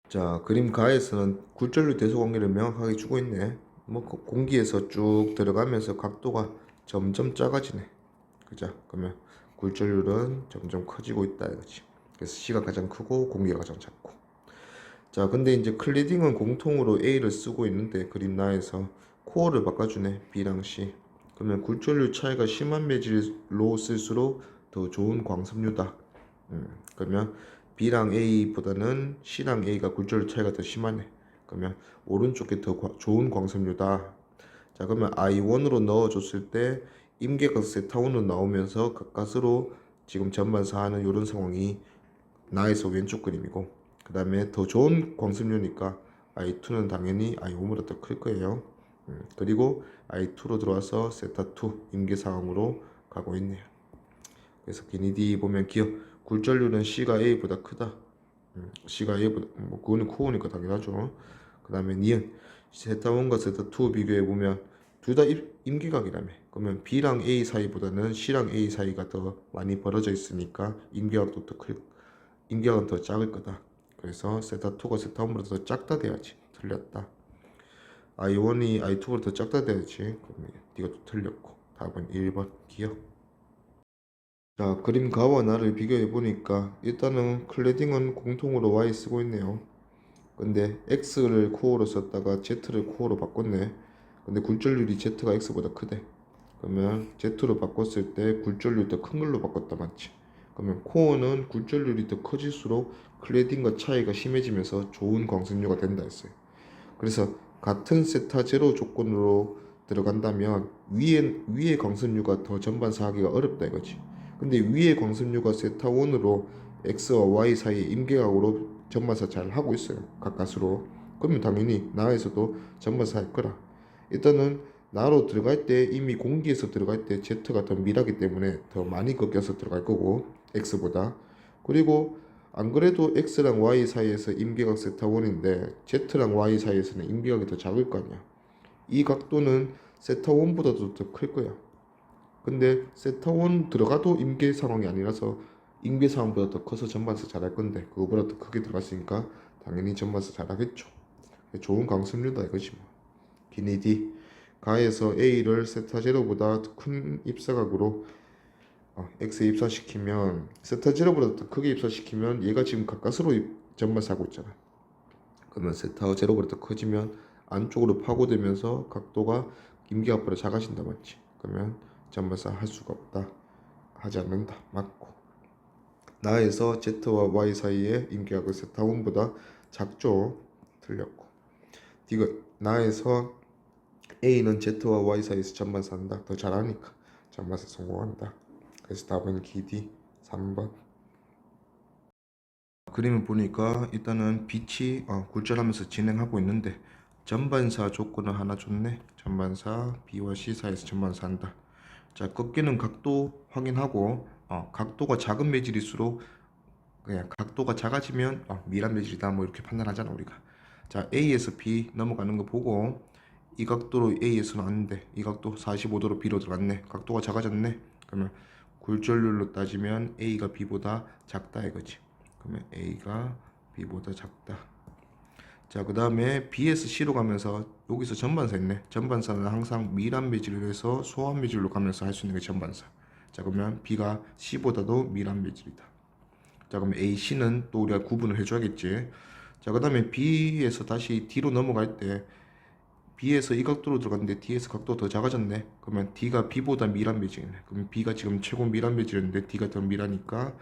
자, 그림 가에서는 굴절률 대소 관계를 명확하게 주고 있네. 뭐 공기에서 쭉 들어가면서 각도가 점점 작아지네. 그죠? 그러면 굴절률은 점점 커지고 있다, 이거지. 그래서 C가 가장 크고 공기가 가장 작고. 자, 근데 이제 클리딩은 공통으로 A를 쓰고 있는데 그림 나에서 코어를 바꿔주네. B랑 C. 그러면 굴절률 차이가 심한 매질로 쓸수록 더 좋은 광섬유다. 그러면 B랑 A보다는 C랑 A가 굴절률 차이가 더 심하네. 그러면 오른쪽에 더 좋은 광섬유다. 자, 그러면 I1으로 넣어줬을 때 임계각 세타1으로 나오면서 가까스로 지금 전반사 하는 이런 상황이 나에서 왼쪽 그림이고, 그 다음에 더 좋은 광섬유니까 I2는 당연히 I1보다 더 클 거예요. 그리고 I2로 들어와서 세타2 임계 상황으로 가고 있네요. 그래서 기니디 보면 기억 굴절률은 C가 A보다 크다. C가 A보다 뭐 그거는 코어니까 당연하죠. 그 다음에 니은 세타1과 세타2 비교해보면 둘 다 임기각이라며. 그러면 B랑 A 사이보다는 C랑 A 사이가 더 많이 벌어져 있으니까 임기각은 더 작을 거다. 그래서 세타2가 세타1보다 더 작다 돼야지. 틀렸다. I1이 I2보다 더 작다 돼야지. 그러면 이것도 틀렸고. 답은 1번 기억. 자, 그림 가와 나를 비교해 보니까 일단은 클래딩은 공통으로 Y 쓰고 있네요. 근데 X를 코어로 썼다가 Z를 코어로 바꿨네. 근데 굴절률이 Z가 X보다 크대. 그러면 Z로 바꿨을 때 굴절률이 더 큰 걸로 바꿨다 맞지? 그러면 코어는 굴절률이 더 커질수록 클래딩과 차이가 심해지면서 좋은 광선유가 된다 했어요. 그래서 같은 세타 제로 조건으로 들어간다면 위에 광선유가 더 전반사하기가 어렵다 이거지. 근데 위에 광선유가 세타 1으로 X와 Y 사이에 임계각으로 전반사 잘 하고 있어요. 가까스로. 그러면 당연히 나에서도 전반사 할 거라. 일단은 나로 들어갈 때 이미 공기에서 들어갈 때 Z가 더 밀하기 때문에 더 많이 꺾여서 들어갈 거고 X보다. 그리고 안 그래도 X랑 Y 사이에서 임계각 세타 1인데 Z랑 Y 사이에서는 임계각이 더 작을 거 아니야. 이 각도는 세타 1보다도 더 클 거야. 근데 세타 1 들어가도 임계 상황이 아니라서 임계 상황보다 더 커서 전반사 잘할 건데 그거보다 더 크게 들어갔으니까 당연히 전반사 잘하겠죠. 좋은 강습률다 이거지 뭐. 기니디 가에서 A를 세타 제로보다 큰 입사각으로 X에 입사시키면 세타 제로보다 더 크게 입사시키면 얘가 지금 가까스로 전반사하고 있잖아. 그러면 세타 제로보다 더 커지면 안쪽으로 파고들면서 각도가 임계각보다 작아진다 맞지? 그러면 전반사 할 수가 없다. 하지 않는다. 맞고. 나에서 Z와 Y 사이의 임계각은 세타 1보다 작죠. 틀렸고. 디귿 나에서 A는 Z와 Y 사이에서 전반사 한다. 더 잘하니까 전반사 성공한다. 그래서 답은 기디 3번. 그림을 보니까 일단은 빛이 굴절하면서 진행하고 있는데 전반사 조건을 하나 줬네. 전반사 B와 C 사이에서 전반사 한다. 자, 꺾이는 각도 확인하고 각도가 작은 매질일수록 그냥 각도가 작아지면 미란 매질이다 뭐 이렇게 판단하잖아 우리가. 자, A에서 B 넘어가는 거 보고 이 각도로 A에서는 왔는데 이 각도 45도로 B로 들어갔네. 각도가 작아졌네. 그러면 굴절률로 따지면 A가 B보다 작다 이거지. 그러면 A가 B보다 작다. 자, 그 다음에 B에서 C로 가면서 여기서 전반사 있네. 전반사는 항상 미란 매질로 해서 소환 매질로 가면서 할 수 있는 게 전반사. 자, 그러면 B가 C보다도 미란 매질이다. 자, 그럼 A, C는 또 우리가 구분을 해줘야겠지. 자, 그 다음에 B에서 다시 D로 넘어갈 때 B에서 이 각도로 들어갔는데 D에서 각도가 더 작아졌네. 그러면 D가 B보다 미란 매질이네. 그러면 B가 지금 최고 미란 매질인데 D가 더 미라니까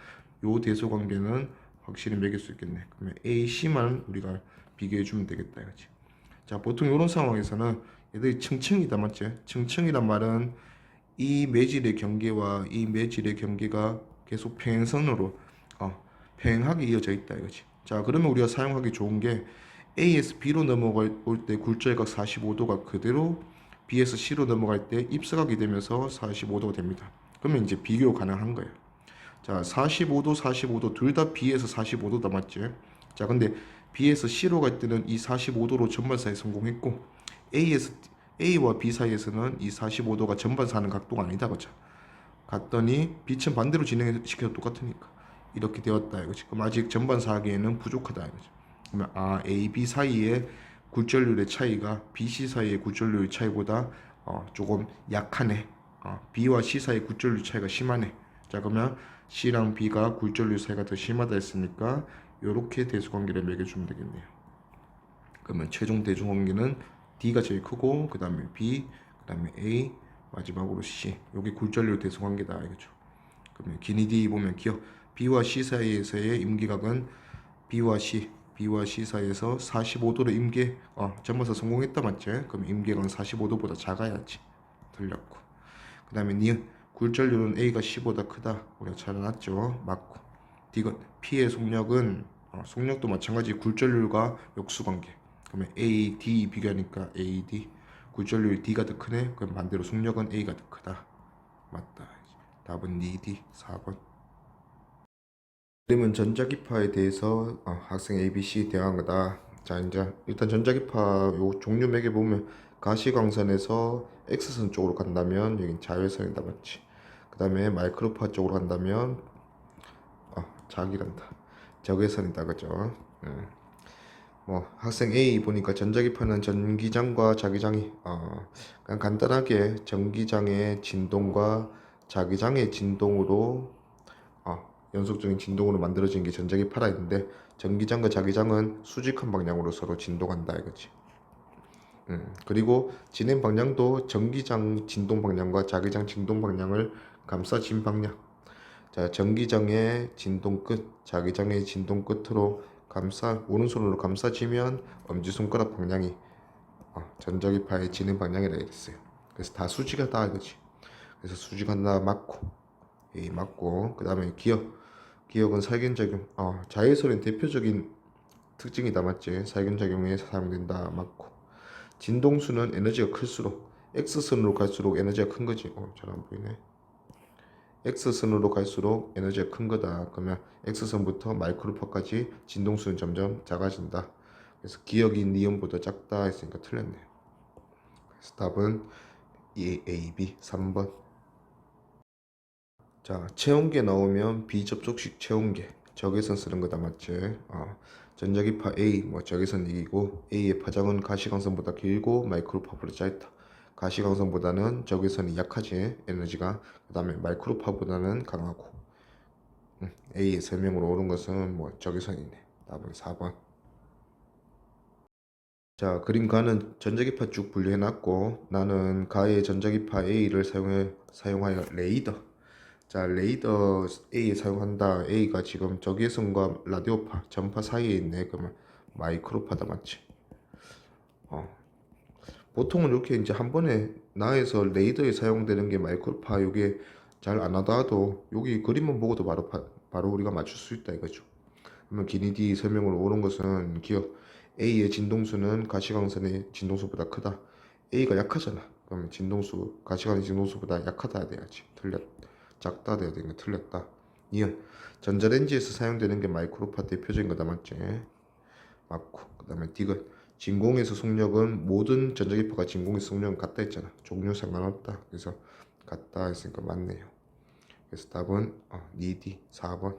요 대소 관계는 확실히 매길 수 있겠네. 그러면 A, C만 우리가 비교해 주면 되겠다 이거지. 자, 보통 이런 상황에서는 얘들이 층층이다 맞지? 층층이란 말은 이 매질의 경계와 이 매질의 경계가 계속 평행선으로 평행하게 이어져 있다 이거지. 자, 그러면 우리가 사용하기 좋은 게 A에서 B로 넘어갈 때 굴절각 45도가 그대로 B에서 C로 넘어갈 때 입사각이 되면서 45도가 됩니다. 그러면 이제 비교 가능한 거예요. 자, 45도, 45도 둘 다 B에서 45도다 맞지? 자, 근데 B에서 C로 갈 때는 이 45도로 전반사에 성공했고 A와 B 사이에서는 이 45도가 전반사하는 각도가 아니다 그죠? 갔더니 빛은 반대로 진행시켜도 똑같으니까 이렇게 되었다 이거지. 그럼 아직 전반사하기에는 부족하다 이거지. 그러면 A, B 사이의 굴절률의 차이가 B, C 사이의 굴절률의 차이보다 조금 약하네. B와 C 사이의 굴절률 차이가 심하네. 자, 그러면 C랑 B가 굴절률 차이가 더 심하다 했으니까 이렇게 대수관계를 매겨주면 되겠네요. 그러면 최종 대수관계는 D가 제일 크고 그 다음에 B, 그 다음에 A, 마지막으로 C. 여기 굴절률 대수관계다 이거죠. 그러면 기니디 보면 기억 B와 C 사이에서의 임기각은 B와 C 사이에서 45도로 임계 전반사 성공했다 맞지? 그럼 임계각은 45도보다 작아야지. 틀렸고. 그 다음에 니은 굴절률은 A가 C보다 크다. 우리가 찾아놨죠. 맞고. 디귿 P의 속력은 속력도 마찬가지 굴절률과 역수관계. 그러면 A, D 비교하니까 A, D 굴절률 D가 더 크네. 그럼 반대로 속력은 A가 더 크다. 맞다. 답은 2D 4번. 그러면 전자기파에 대해서 학생 ABC 대응한 거다. 자, 이제 일단 전자기파 요 종류 매개 보면 가시광선에서 X선 쪽으로 간다면 여긴 자외선이다, 맞지? 그 다음에 마이크로파 쪽으로 간다면 자기란다, 적외선이다, 그죠? 뭐 학생 A 보니까 전자기파는 전기장과 자기장이 그냥 간단하게 전기장의 진동과 자기장의 진동으로 연속적인 진동으로 만들어진 게 전자기파라 했는데, 전기장과 자기장은 수직한 방향으로 서로 진동한다 이거지. 그리고 진행 방향도 전기장 진동 방향과 자기장 진동 방향을 감싸진 방향. 자, 전기장의 진동 끝, 자기장의 진동 끝으로 오른손으로 감싸지면 엄지손가락 방향이 전자기파의 진행 방향이라 했어요. 그래서 다 수직하다 이거지. 그래서 수직한다 맞고, 이 맞고, 그 다음에 기억은 살균작용. 자외선의 대표적인 특징이다, 맞지? 살균작용에 사용된다, 맞고. 진동수는 에너지가 클수록 X선으로 갈수록 에너지가 큰 거지. 잘 안 보이네. X선으로 갈수록 에너지가 큰 거다. 그러면 X선부터 마이크로파까지 진동수는 점점 작아진다. 그래서 기억이 니온보다 작다 했으니까 틀렸네. 그래서 답은 A, B 3번. 자, 체온계 나오면 비접촉식 체온계 적외선 쓰는 거다, 맞지? 전자기파 A 뭐 적외선 이기고, A의 파장은 가시광선보다 길고 마이크로파보다 짧다. 가시광선보다는 적외선이 약하지, 에너지가. 그 다음에 마이크로파보다는 강하고. A의 설명으로 옳은 것은 뭐 적외선이네. 답은 4번. 자, 그림 가는 전자기파 쭉 분류해놨고, 나는 가의 전자기파 A를 사용하여 레이더. 자, 레이더 A에 사용한다. A가 지금 적외선과 라디오파, 전파 사이에 있네. 그러면 마이크로파다, 맞지? 어. 보통은 이렇게 이제 한 번에 나에서 레이더에 사용되는 게 마이크로파, 이게 잘 안 하더라도 여기 그림만 보고도 바로 우리가 맞출 수 있다 이거죠. 그러면 기니디 설명으로 옳은 것은 기억. A의 진동수는 가시광선의 진동수보다 크다. A가 약하잖아. 그러면 가시광선의 진동수보다 약하다 돼야지. 작다 돼야 되니까 틀렸다. 이은 전자레인지에서 사용되는 게 마이크로파 대표적인 거다, 맞지? 맞고. 그 다음에 디귿. 진공에서 속력은 모든 전자기파가 진공에서 속력은 같다 했잖아. 종류 상관없다. 그래서 같다 했으니까 맞네요. 그래서 답은 니디 4번.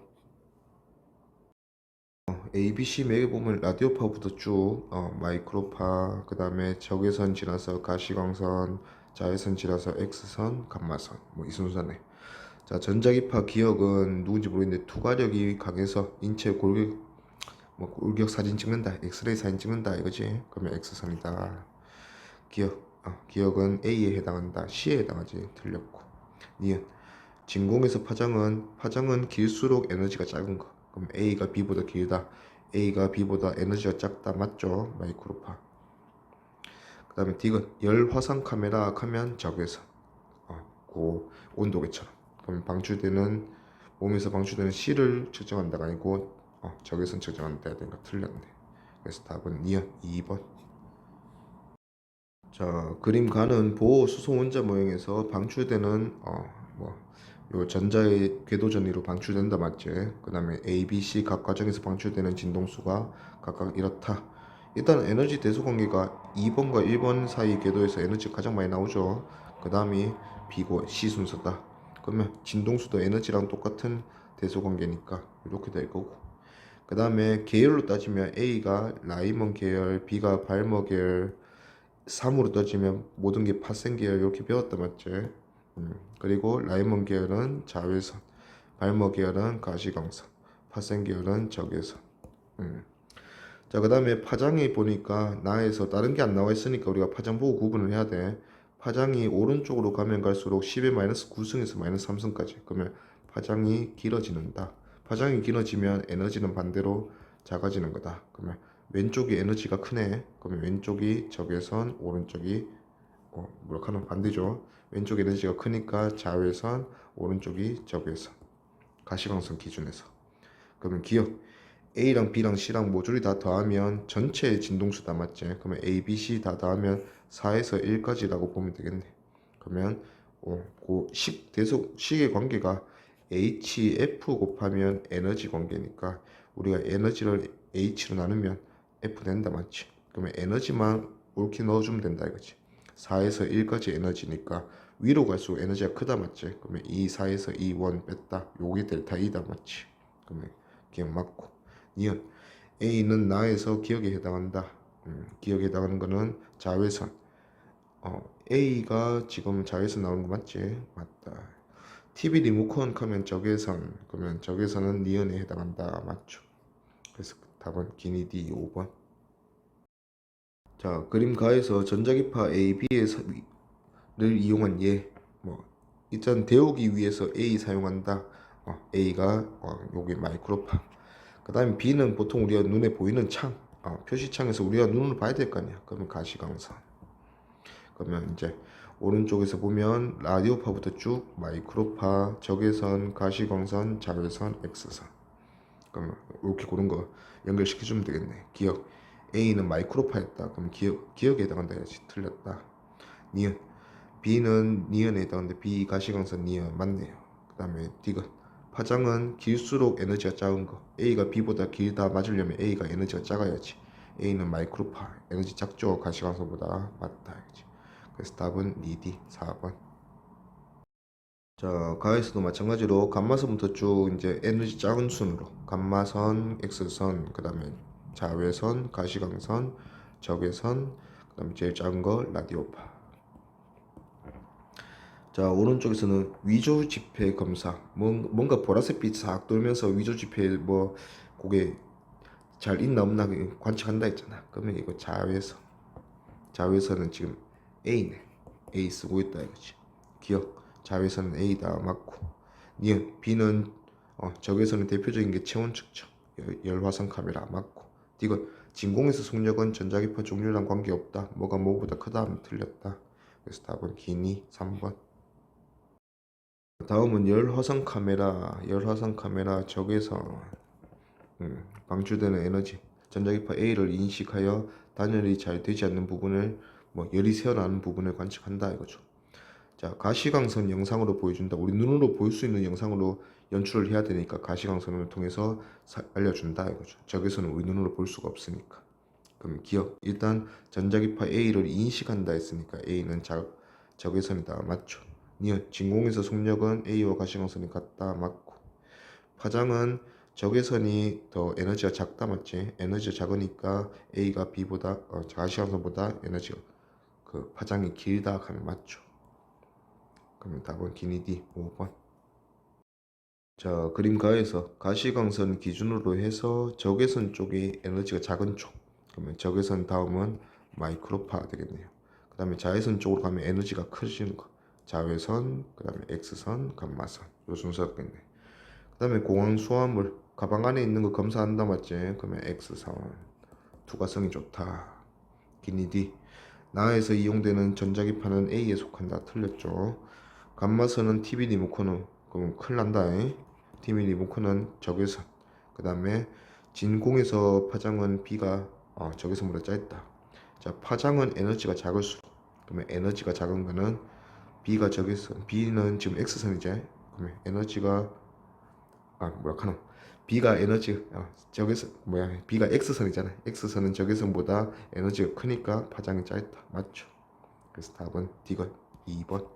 A, B, C 매개 보면 라디오파부터 쭉 마이크로파, 그 다음에 적외선 지나서 가시광선, 자외선 지나서 X선, 감마선, 뭐 이 순서네. 자, 전자기파 기억은 누군지 모르겠는데 투과력이 강해서 인체 골격 사진 찍는다, 엑스레이 사진 찍는다 이거지. 그러면 X선이다. 기억은 A에 해당한다, C에 해당하지. 틀렸고. 니은 진공에서 파장은 길수록 에너지가 작은 거. 그럼 A가 B보다 길다. A가 B보다 에너지가 작다, 맞죠? 마이크로파. 그 다음에 D는 열 화상 카메라 하면 적외선. 그 온도계처럼. 그럼 몸에서 방출되는 C를 측정한다가 아니고 적외선 측정한다 되니까 틀렸네. 그래서 답은 니은 2번. 자, 그림 가는 보호 수소 원자 모형에서 방출되는 요 전자의 궤도 전위로 방출된다, 맞지? 그 다음에 A, B, C 각 과정에서 방출되는 진동수가 각각 이렇다. 일단 에너지 대소 관계가 2번과 1번 사이 궤도에서 에너지가 가장 많이 나오죠. 그 다음이 B고 C 순서다. 그러면 진동수도 에너지랑 똑같은 대소 관계니까 이렇게 될 거고. 그 다음에 계열로 따지면 A가 라이먼 계열, B가 발머 계열, 3으로 따지면 모든 게 파생 계열 이렇게 배웠다, 맞지? 그리고 라이먼 계열은 자외선, 발머 계열은 가시광선, 파생 계열은 적외선. 자, 그 다음에 파장이 보니까 나에서 다른 게 안 나와 있으니까 우리가 파장 보고 구분을 해야 돼. 파장이 오른쪽으로 가면 갈수록 10의 마이너스 9승에서 마이너스 3승까지. 그러면 파장이 길어지는다. 파장이 길어지면 에너지는 반대로 작아지는 거다. 그러면 왼쪽이 에너지가 크네. 그러면 왼쪽이 적외선, 오른쪽이 뭐라카노 반대죠. 왼쪽 에너지가 크니까 자외선, 오른쪽이 적외선. 가시광선 기준에서. 그러면 기억. A랑 B랑 C랑 모조리 다 더하면 전체 진동수 다, 맞지? 그러면 A, B, C 다 더하면 4에서 1까지라고 보면 되겠네. 그러면 그 식의 관계가 HF 곱하면 에너지 관계니까 우리가 에너지를 H로 나누면 F 된다 맞지? 그러면 에너지만 옳게 넣어주면 된다 이거지. 4에서 1까지 에너지니까 위로 갈수록 에너지가 크다 맞지? 그러면 2, 4에서 2, 1 뺐다. 요게 델타 E다 맞지? 그러면 기억 맞고. 니은 A는 나에서 기억에 해당한다. 기억에 해당하는 거는 자외선. A가 지금 자외선 나오는 거 맞지? 맞다. TV 리모컨 켜면 적외선. 그러면 적외선은 니은에 해당한다. 맞죠? 그래서 답은 기니 D 5번. 자, 그림 가에서 전자기파 AB를 이용한 예. 뭐 일단 데우기 위해서 A 사용한다. A가 요게 마이크로파. 그 다음에 B는 보통 우리가 눈에 보이는 창, 표시창에서 우리가 눈으로 봐야 될 거 아니야. 그러면 가시광선. 그러면 이제 오른쪽에서 보면 라디오파부터 쭉 마이크로파, 적외선, 가시광선, 자외선, X선. 그러면 이렇게 고른 거 연결시켜주면 되겠네. 기억. A는 마이크로파였다. 그럼 기억에 해당한다 해야지. 틀렸다. 니은. B는 니은에 해당하는데 B 가시광선 니은 맞네요. 그 다음에 디귿. 파장은 길수록 에너지가 작은 거. A가 B보다 길다 맞으려면 A가 에너지가 작아야지. A는 마이크로파. 에너지 작죠. 가시광선보다 맞다. 이지. 그래서 답은 니디 4번. 자, 가에서도 마찬가지로 감마선부터 쭉 이제 에너지 작은 순으로 감마선, X선, 그 다음에 자외선, 가시광선, 적외선, 그 다음에 제일 작은 거 라디오파. 자, 오른쪽에서는 위조 지폐 검사. 뭔가 보라색빛 싹 돌면서 위조 지폐 뭐 그게 잘 있나 없나 관측한다 했잖아. 그러면 이거 자외선. 자외선은 지금 A네. A 쓰고 있다 이거지. 기억. 자외선은 A다 맞고. 니은 B는 적외선의 대표적인 게 체온 측정. 열화상 카메라 맞고. 디귿 진공에서 속력은 전자기파 종류랑 관계없다. 뭐가 뭐보다 크다 하면 틀렸다. 그래서 답은 기니 3번. 다음은 열화상 카메라 적외선 방출되는 에너지 전자기파 A를 인식하여 단열이 잘 되지 않는 부분을 열이 새어나는 부분을 관측한다 이거죠. 자, 가시광선 영상으로 보여준다. 우리 눈으로 볼 수 있는 영상으로 연출을 해야 되니까 가시광선을 통해서 알려준다 이거죠. 적외선은 우리 눈으로 볼 수가 없으니까. 그럼 기억. 일단 전자기파 A를 인식한다 했으니까 A는 적외선이다 맞죠. 니은 진공에서 속력은 A와 가시광선이 같다 맞고. 파장은 적외선이 더 에너지가 작다 맞지. 에너지가 작으니까 A가 B보다 가시광선보다 에너지가 파장이 길다 하면 맞죠. 그러면 답은 기니 D 5번. 자, 그림 가에서 가시광선 기준으로 해서 적외선 쪽이 에너지가 작은 쪽. 그러면 적외선 다음은 마이크로파 되겠네요. 그 다음에 자외선 쪽으로 가면 에너지가 커지는 거. 자외선, 그 다음에 X선, 감마선. 요 순서가 겠네. 그 다음에 공항 수화물 가방 안에 있는 거 검사한다 맞지? 그러면 X선. 투과성이 좋다. 기니 D. 나에서 이용되는 전자기파는 A에 속한다. 틀렸죠. 감마선은 TV 리모컨은 그럼 큰일 난다. TV 리모컨은 적외선. 그 다음에 진공에서 파장은 B가 적외선보다 짧다. 자, 파장은 에너지가 작을수록 그러면 에너지가 작은 거는 B가 적외선. B는 지금 X선이지. 그러면 에너지가 뭐라 카노? B가 에너지 적외선 B가 X선이잖아. X선은 적외선보다 에너지가 크니까 파장이 짧다. 맞죠? 그래서 답은 D가 2번.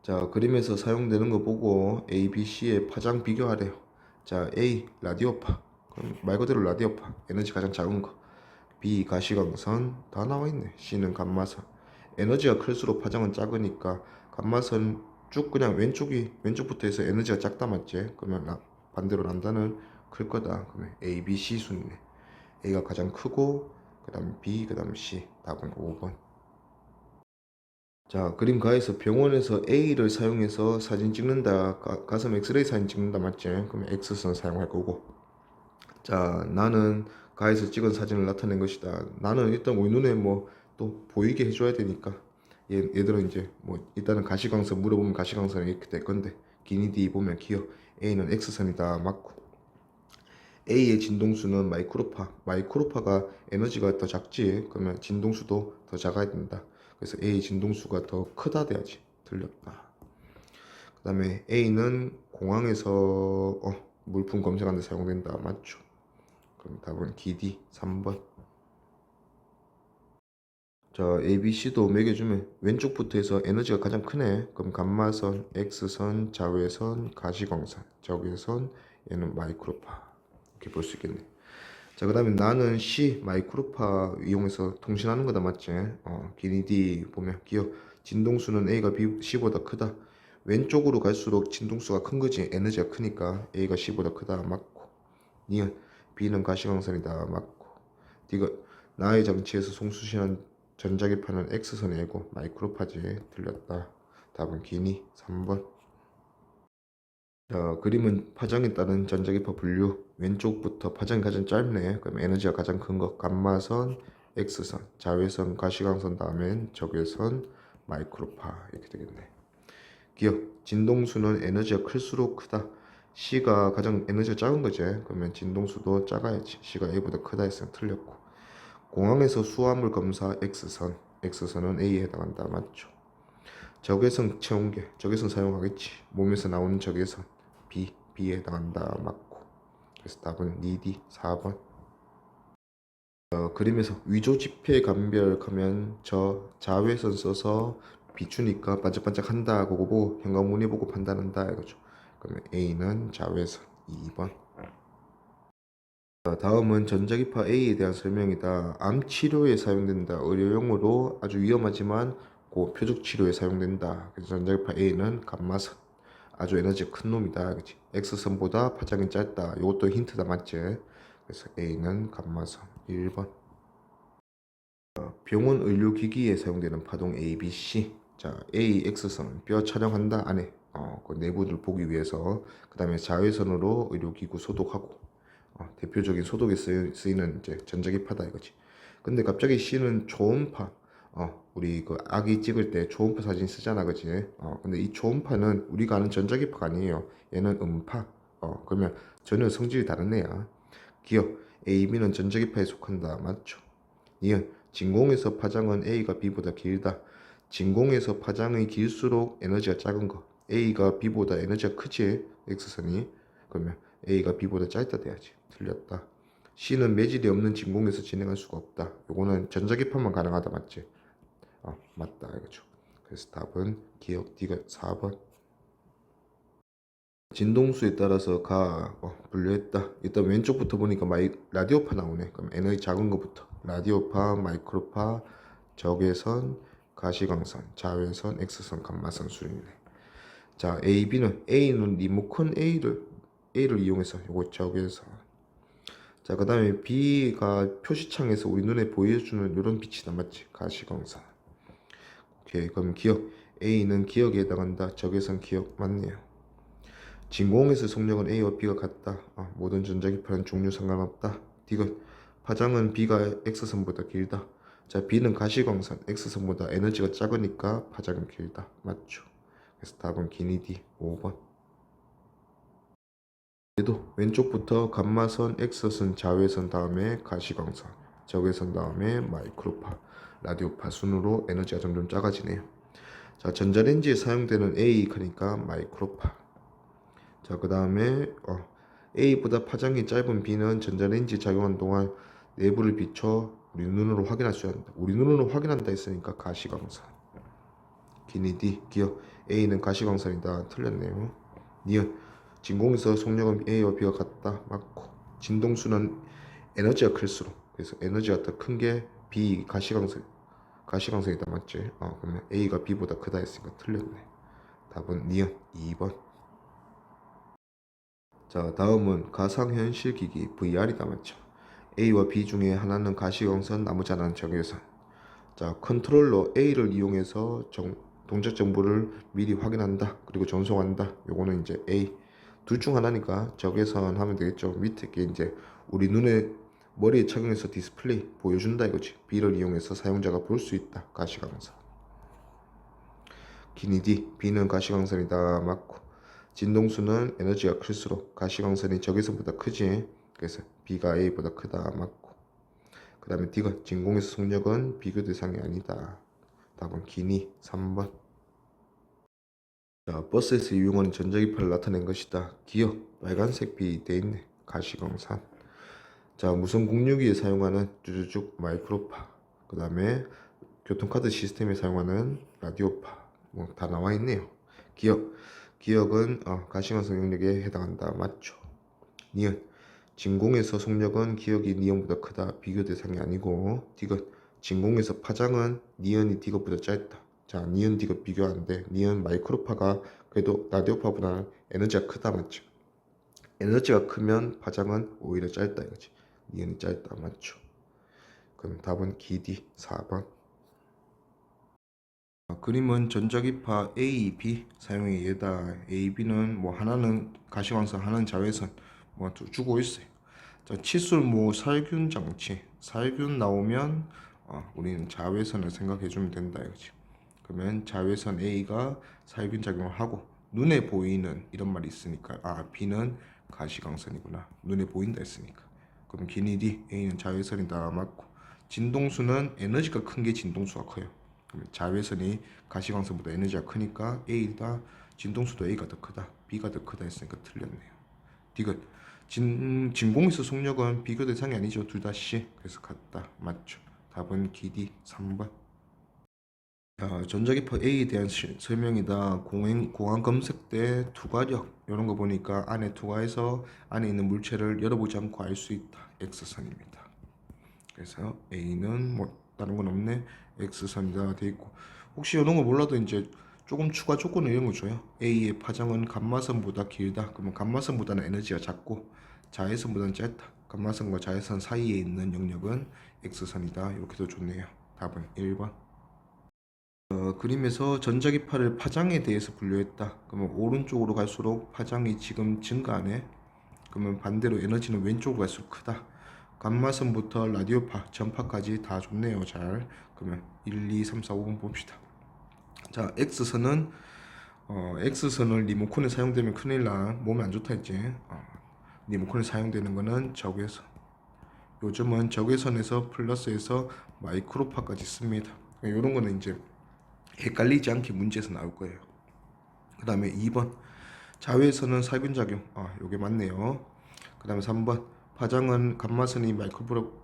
자, 그림에서 사용되는 거 보고 A, B, C의 파장 비교하래요. 자, A 라디오파. 그럼 말 그대로 라디오파. 에너지 가장 작은 거. B 가시광선 다 나와 있네. C는 감마선. 에너지가 클수록 파장은 작으니까 감마선 쭉 그냥 왼쪽부터 해서 에너지가 작다 맞지? 그러면 반대로 란다는 클 거다. 그러면 A, B, C 순이네. A가 가장 크고 그다음 B, 그다음 C. 답은 5번. 자, 그림 가에서 병원에서 A를 사용해서 사진 찍는다. 가슴 엑스레이 사진 찍는다 맞지? 그러면 X선 사용할 거고. 자, 나는 가에서 찍은 사진을 나타낸 것이다. 나는 일단 우리 눈에 또 보이게 해줘야 되니까 얘들은 이제 일단은 가시광선 물어보면 가시광선이 이렇게 될 건데 기니 D 보면 기억 A는 X선이다 맞고. A의 진동수는 마이크로파가 에너지가 더 작지. 그러면 진동수도 더 작아야 된다. 그래서 A 진동수가 더 크다 돼야지. 틀렸다. 그 다음에 A는 공항에서 물품 검색하는 데 사용된다. 맞죠? 그럼 답은 DD 3번. 자, ABC도 매겨주면 왼쪽부터 해서 에너지가 가장 크네. 그럼 감마선, X선, 좌회선, 가시광선, 적외선, 얘는 마이크로파. 이렇게 볼 수 있겠네. 자, 그 다음에 나는 C 마이크로파 이용해서 통신하는 거다. 맞지? 길이 D 보면 기억 진동수는 A가 C보다 크다. 왼쪽으로 갈수록 진동수가 큰 거지. 에너지가 크니까 A가 C보다 크다. 맞고. 니은 B는 가시광선이다. 맞고. D가 나의 장치에서 송수신한 전자기파는 X선이 아니고 마이크로파지. 틀렸다. 답은 기니 3번. 자, 그림은 파장에 따른 전자기파 분류. 왼쪽부터 파장이 가장 짧네. 그럼 에너지가 가장 큰 거 감마선, X선, 자외선, 가시광선 다음엔 적외선, 마이크로파 이렇게 되겠네. 기억, 진동수는 에너지가 클수록 크다. C가 가장 에너지가 작은 거지. 그러면 진동수도 작아야지. C가 A보다 크다 했으면 틀렸고. 공항에서 수화물 검사 X선, X선은 A에 해당한다. 맞죠? 적외선 체온계, 적외선 사용하겠지. 몸에서 나오는 적외선 B에 해당한다. 맞고. 그래서 답은 니디 4번. 그림에서 위조 지폐 감별하면 저 자외선 써서 비추니까 반짝반짝한다. 그거 보고 현관문에 보고 판단한다 이거죠. 그러면 A는 자외선 2번. 다음은 전자기파 A에 대한 설명이다. 암 치료에 사용된다. 의료용으로 아주 위험하지만 표적 치료에 사용된다. 그래서 전자기파 A는 감마선. 아주 에너지가 큰 놈이다. 그치? X선보다 파장이 짧다. 이것도 힌트다. 맞지? 그래서 A는 감마선 1번. 병원 의료기기에 사용되는 파동 ABC. 자, A, X선 뼈 촬영한다 안에 그 내부를 보기 위해서. 그 다음에 자외선으로 의료기구 소독하고 대표적인 소독에 쓰이는 이제 전자기파다 이거지. 근데 갑자기 C는 초음파 우리 그 아기 찍을 때 초음파 사진 쓰잖아 그치. 근데 이 초음파는 우리가 아는 전자기파가 아니에요. 얘는 음파. 그러면 전혀 성질이 다른 애야. 기억 A, B는 전자기파에 속한다. 맞죠? 이은 진공에서 파장은 A가 B보다 길다. 진공에서 파장이 길수록 에너지가 작은 거. A가 B보다 에너지가 크지. X선이. 그러면 A가 B보다 짧다 돼야지. 틀렸다. C는 매질이 없는 진공에서 진행할 수가 없다. 요거는 전자기파만 가능하다. 맞지? 맞다 이거죠. 그래서 답은 기억 D가 4번. 진동수에 따라서 분류했다. 일단 왼쪽부터 보니까 라디오파 나오네. 그럼 에너지 작은 거부터 라디오파, 마이크로파, 적외선, 가시광선, 자외선, X선, 감마선 수준이네. 자, A, B는 A는 리모컨 A를 이용해서 요거 적외선. 자, 그 다음에 B가 표시창에서 우리 눈에 보여주는 이런 빛이다. 맞지? 가시광선. 오케이. 그럼 기억 A는 기억에 해당한다. 적외선 기억 맞네요. 진공에서 속력은 A와 B가 같다. 모든 전자기파는 종류 상관없다. 디귿 파장은 B가 X선보다 길다. 자, B는 가시광선 X선보다 에너지가 작으니까 파장은 길다. 맞죠? 그래서 답은 기니디 5번. 얘도 왼쪽부터 감마선 X선 자외선 다음에 가시광선 적외선 다음에 마이크로파 라디오파 순으로 에너지가 점점 작아지네요. 자, 전자레인지에 사용되는 A 크니까 마이크로파. 자, 그 다음에 A보다 파장이 짧은 B는 전자레인지 작용한 동안 내부를 비춰 우리 눈으로 확인할 수 있다. 우리 눈으로 확인한다 했으니까 가시광선. 기니 D 기억 A는 가시광선이다. 틀렸네요. 니은 진공에서 속력은 A와 B가 같다. 맞고. 진동수는 에너지가 클수록 그래서 에너지가 더 큰 게 B 가시광선이다. 맞지? 그러면 A가 B보다 크다 했으니까 틀렸네. 답은 니은 2번. 자, 다음은 가상현실 기기 VR이다. 맞죠? A와 B 중에 하나는 가시광선, 나머지 하나는 적외선. 자, 컨트롤러 A를 이용해서 동작 정보를 미리 확인한다. 그리고 전송한다. 요거는 이제 A. 둘 중 하나니까 적외선 하면 되겠죠. 밑에 게 이제 우리 눈에 머리에 착용해서 디스플레이 보여준다 이거지. B를 이용해서 사용자가 볼 수 있다. 가시광선. 기니 D. B는 가시광선이다. 맞고. 진동수는 에너지가 클수록 가시광선이 적외선보다 크지. 그래서 B가 A보다 크다. 맞고. 그 다음에 D가 진공에서 속력은 비교 대상이 아니다. 답은 기니 3번. 자, 버스에서 이용하는 전자기파를 나타낸 것이다. 기억, 빨간색 B 돼 있네. 가시광산. 자, 무선 공유기에 사용하는 쭈쭈쭈 마이크로파. 그 다음에 교통카드 시스템에 사용하는 라디오파. 뭐 다 나와 있네요. 기억, 기억은 가시광선 영역에 해당한다. 맞죠? 니은, 진공에서 속력은 기억이 니은보다 크다. 비교 대상이 아니고. 디귿, 진공에서 파장은 니은이 디귿보다 짧다. 자, 니은 디귿 비교 안 돼. 니은 마이크로파가 그래도 라디오파보다 에너지가 크다. 맞죠? 에너지가 크면 파장은 오히려 짧다 이거지. 니은이 짧다. 맞죠? 그럼 답은 기디 4번. 그림은 전자기파 A, B 사용의 예다. A, B는 뭐 하나는 가시광선, 하나는 자외선 뭐 주고 있어요. 자, 칫솔모 살균 장치. 살균 나오면 우리는 자외선을 생각해 주면 된다 이거지. 그러면 자외선 A가 살균 작용을 하고 눈에 보이는 이런 말이 있으니까 B는 가시광선이구나. 눈에 보인다 했으니까. 그럼 길이 A는 자외선이다 맞고. 진동수는 에너지가 큰 게 진동수가 커요. 그러면 자외선이 가시광선보다 에너지가 크니까 A다. 진동수도 A가 더 크다. B가 더 크다 했으니까 틀렸네요. 디귿, 진공에서 속력은 비교 대상이 아니죠. 둘 다 C. 그래서 같다. 맞죠. 답은 기디 3번. 자, 전자기파 A에 대한 설명이다. 공항 검색 때 투과력 이런 거 보니까 안에 투과해서 안에 있는 물체를 열어보지 않고 알 수 있다. X선입니다. 그래서 A는 뭐 다른 건 없네. X선이다 돼 있고 혹시 이런 거 몰라도 이제 조금 추가 조건을 이런 거 줘요. A의 파장은 감마선보다 길다. 그러면 감마선보다는 에너지가 작고 자외선보다는 짧다. 감마선과 자외선 사이에 있는 영역은 X선이다. 이렇게도 좋네요. 답은 1번. 그림에서 전자기파를 파장에 대해서 분류했다. 그러면 오른쪽으로 갈수록 파장이 지금 증가하네. 그러면 반대로 에너지는 왼쪽으로 갈수록 크다. 감마선부터 라디오파, 전파까지 다 좋네요. 잘. 그러면 1, 2, 3, 4, 5번 봅시다. 자, X선을 리모컨에 사용되면 큰일 나. 몸에 안 좋다 했지. 리모컨에 사용되는 거는 적외선. 요즘은 적외선에서 플러스에서 마이크로파까지 씁니다. 이런 거는 이제 헷갈리지 않게 문제에서 나올 거예요. 그 다음에 2번 자외선은 살균작용. 요게 맞네요. 그 다음에 3번 파장은 감마선이 마이크로보다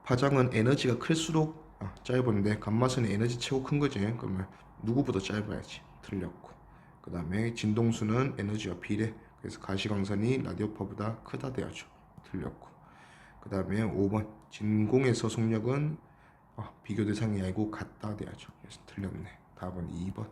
파장은 에너지가 클수록 짧은데 감마선이 에너지 최고 큰 거지. 그러면 누구보다 짧아야지. 틀렸고. 그 다음에 진동수는 에너지와 비례. 그래서 가시광선이 라디오파보다 크다 돼야죠. 틀렸고. 그 다음에 5번 진공에서 속력은 비교 대상이 아니고 같다 돼야죠. 그래서 틀렸네. 답은 2번.